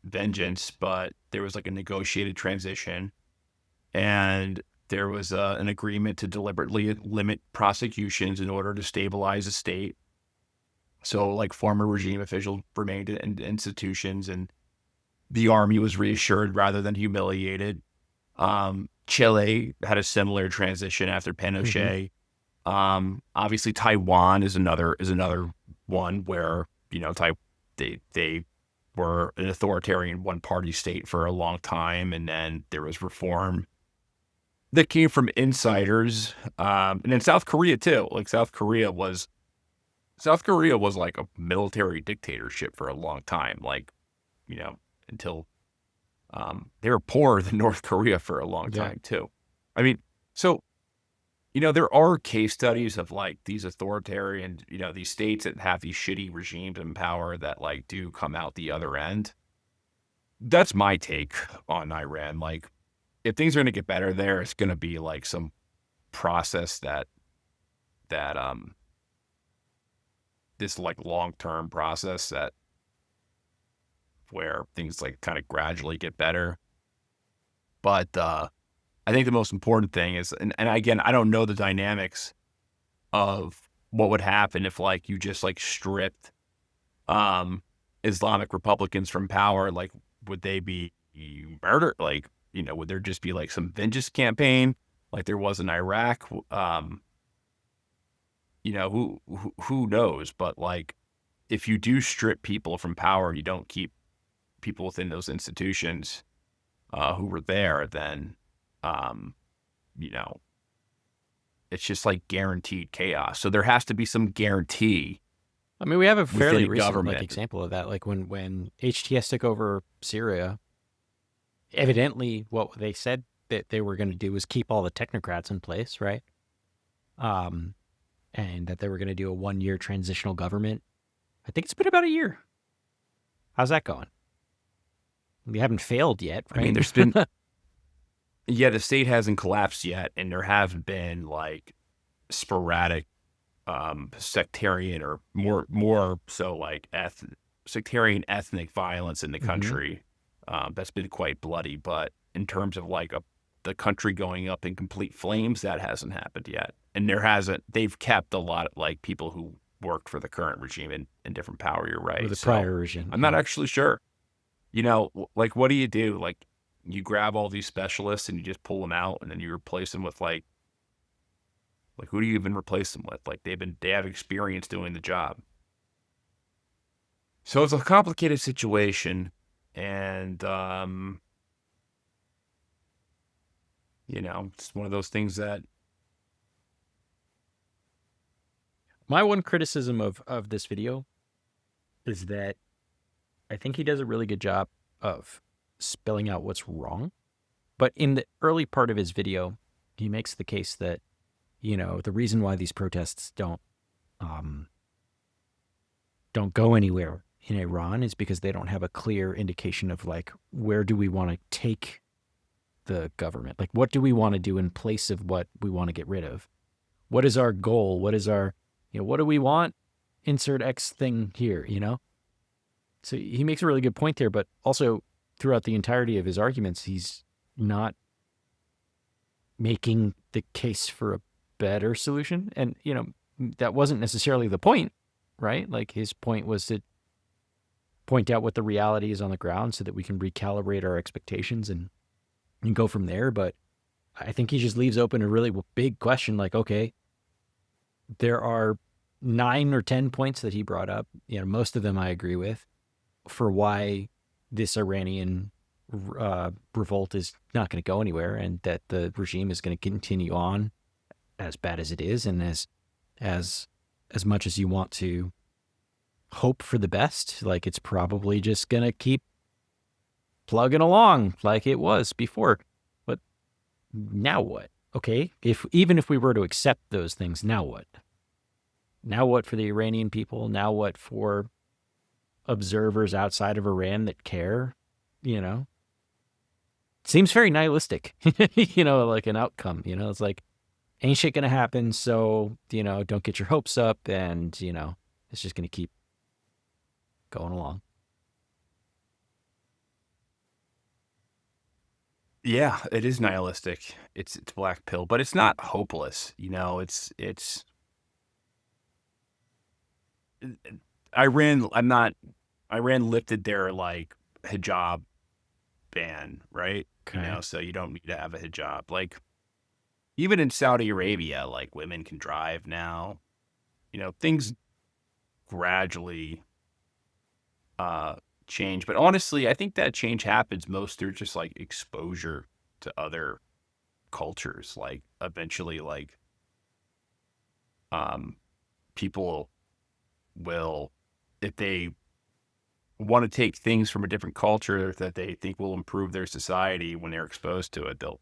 vengeance, but there was like a negotiated transition, and there was an agreement to deliberately limit prosecutions in order to stabilize the state. So like former regime officials remained in institutions, and the army was reassured rather than humiliated. Chile had a similar transition after Pinochet. Obviously Taiwan is another one where, they were an authoritarian one-party state for a long time, and then there was reform that came from insiders. And then South Korea too. Like South Korea was like a military dictatorship for a long time, like, until they were poorer than North Korea for a long time too. I mean, so, there are case studies of like these authoritarian, these states that have these shitty regimes in power that like do come out the other end. That's my take on Iran. Like, if things are going to get better there, it's going to be like some process that this like long-term process that where things like kind of gradually get better. But I think the most important thing is, and again, I don't know the dynamics of what would happen if like you just like stripped Islamic Republicans from power. Like, would they be murdered? Like, would there just be like some vengeance campaign like there was in Iraq? Who knows? But like, if you do strip people from power, you don't keep people within those institutions who were there, then it's just like guaranteed chaos. So there has to be some guarantee. I mean, we have a fairly recent government example of that. Like when HTS took over Syria, evidently what they said that they were going to do was keep all the technocrats in place, right? And that they were going to do a 1-year transitional government. I think it's been about a year. How's that going? We haven't failed yet, right? I mean, there's been, the state hasn't collapsed yet, and there have been like sporadic sectarian or more so like sectarian ethnic violence in the country. That's been quite bloody, but in terms of like the country going up in complete flames, that hasn't happened yet. And they've kept a lot of like people who worked for the current regime in different power. You're right. Or the prior regime. I'm not actually sure. Like, what do you do? Like, you grab all these specialists and you just pull them out, and then you replace them with like who do you even replace them with? Like, they have experience doing the job. So it's a complicated situation, and it's one of those things that. My one criticism of this video is that I think he does a really good job of spelling out what's wrong. But in the early part of his video, he makes the case that, the reason why these protests don't go anywhere in Iran is because they don't have a clear indication of like, where do we want to take the government? Like, what do we want to do in place of what we want to get rid of? What is our goal? What is our, what do we want? Insert X thing here, So he makes a really good point there, but also throughout the entirety of his arguments, he's not making the case for a better solution. And, that wasn't necessarily the point, right? Like his point was to point out what the reality is on the ground so that we can recalibrate our expectations and go from there. But I think he just leaves open a really big question. Like, okay, there are 9 or 10 points that he brought up. Most of them I agree with for why this Iranian revolt is not going to go anywhere, and that the regime is going to continue on as bad as it is, and as much as you want to hope for the best, like it's probably just going to keep plugging along like it was before. But now what? Okay, even if we were to accept those things, now what? Now what for the Iranian people? Now what for observers outside of Iran that care? Seems very nihilistic, like an outcome. It's like, ain't shit gonna happen, so, don't get your hopes up, and, it's just gonna keep going along. Yeah, it is nihilistic. It's black pill, but it's not hopeless. It's Iran. Iran lifted their like hijab ban, right? Okay. So you don't need to have a hijab. Like even in Saudi Arabia, like women can drive now. Things gradually change. But honestly, I think that change happens most through just like exposure to other cultures. Like eventually, like people will, if they want to take things from a different culture that they think will improve their society, when they're exposed to it, they'll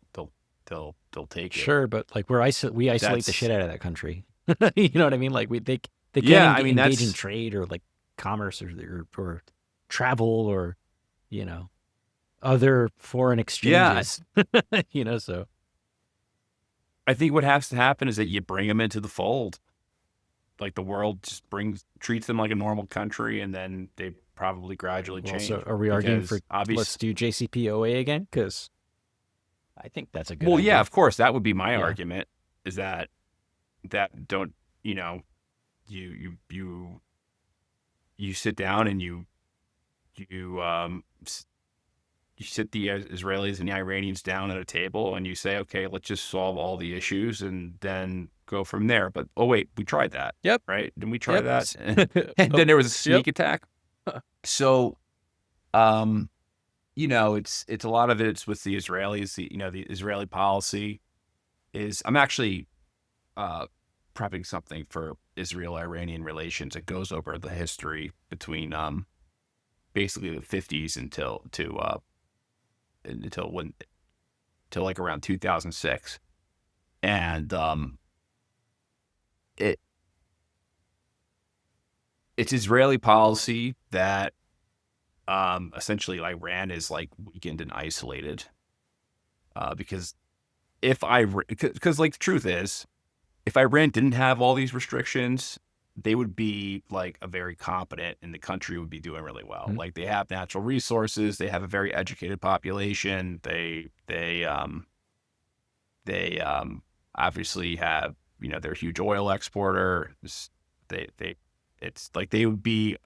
take it. Sure, but like we isolate the shit out of that country. You know what I mean? Like they can't engage in trade or like commerce or travel or other foreign exchanges. Yeah. So I think what has to happen is that you bring them into the fold. Like the world just treats them like a normal country, and then they probably gradually change. So are we arguing for let's do JCPOA again? Because I think that's a good idea. Well, yeah, of course. That would be my argument, is that don't, you sit down and you sit the Israelis and the Iranians down at a table and you say, okay, let's just solve all the issues and then go from there. But, oh, wait, we tried that. Yep. Right? Didn't we try that? And then there was a sneak attack. So, it's a lot of it's with the Israelis. The Israeli policy is, I'm actually prepping something for Israel-Iranian relations. It goes over the history between basically the 50s until like around 2006, and it's Israeli policy that essentially Iran is like weakened and isolated, because because like the truth is, if Iran didn't have all these restrictions, they would be like a very competent, and the country would be doing really well. Mm-hmm. Like they have natural resources, they have a very educated population, they obviously have, they're a huge oil exporter. It's like they would be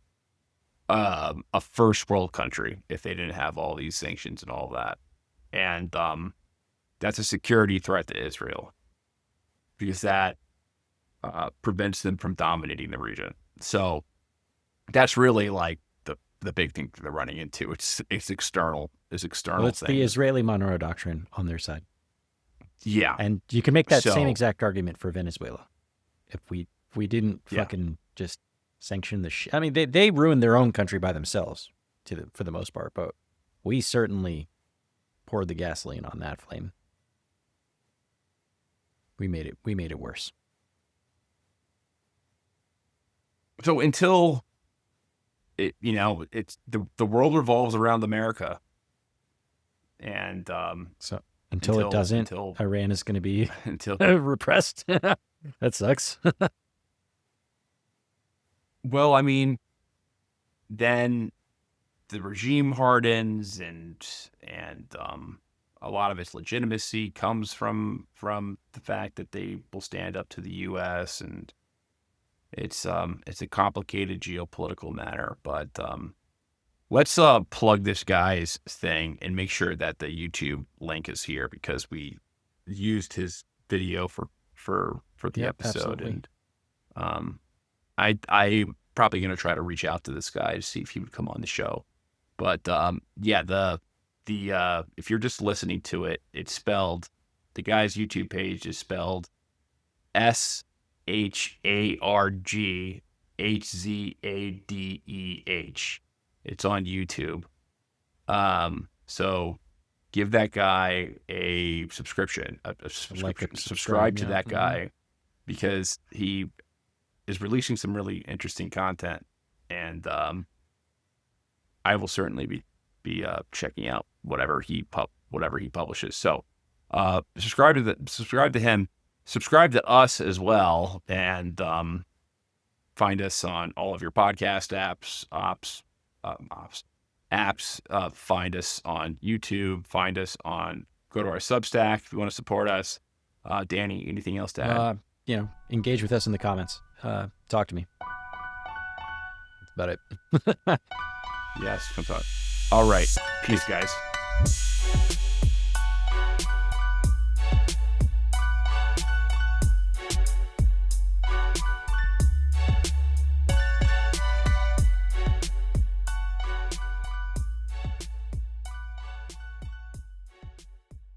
a first world country if they didn't have all these sanctions and all that. And that's a security threat to Israel, because that prevents them from dominating the region. So that's really like the big thing they're running into. It's external. It's external. Well, it's the Israeli Monroe Doctrine on their side. Yeah, and you can make that same exact argument for Venezuela. If we didn't fucking just sanction the I mean, they ruined their own country by themselves for the most part, but we certainly poured the gasoline on that flame. We made it worse. So until it's the world revolves around America, and So until it doesn't, Iran is going to be until repressed. That sucks. well, I mean, then the regime hardens, and a lot of its legitimacy comes from the fact that they will stand up to the U.S. and it's a complicated geopolitical matter. But let's plug this guy's thing and make sure that the YouTube link is here, because we used his video for the episode. Absolutely. And I probably going to try to reach out to this guy to see if he would come on the show. But yeah, the if you're just listening to it, it's spelled, the guy's YouTube page is spelled Sharghzadeh. It's on YouTube. So give that guy a subscription, subscribe to that guy, because he is releasing some really interesting content, and I will certainly be checking out whatever he publishes. So subscribe to him, subscribe to us as well, and find us on all of your podcast apps. Find us on YouTube. Go to our Substack if you want to support us. Danny, anything else to add? Engage with us in the comments. Talk to me. That's about it. Yes, come talk. All right. Peace, guys.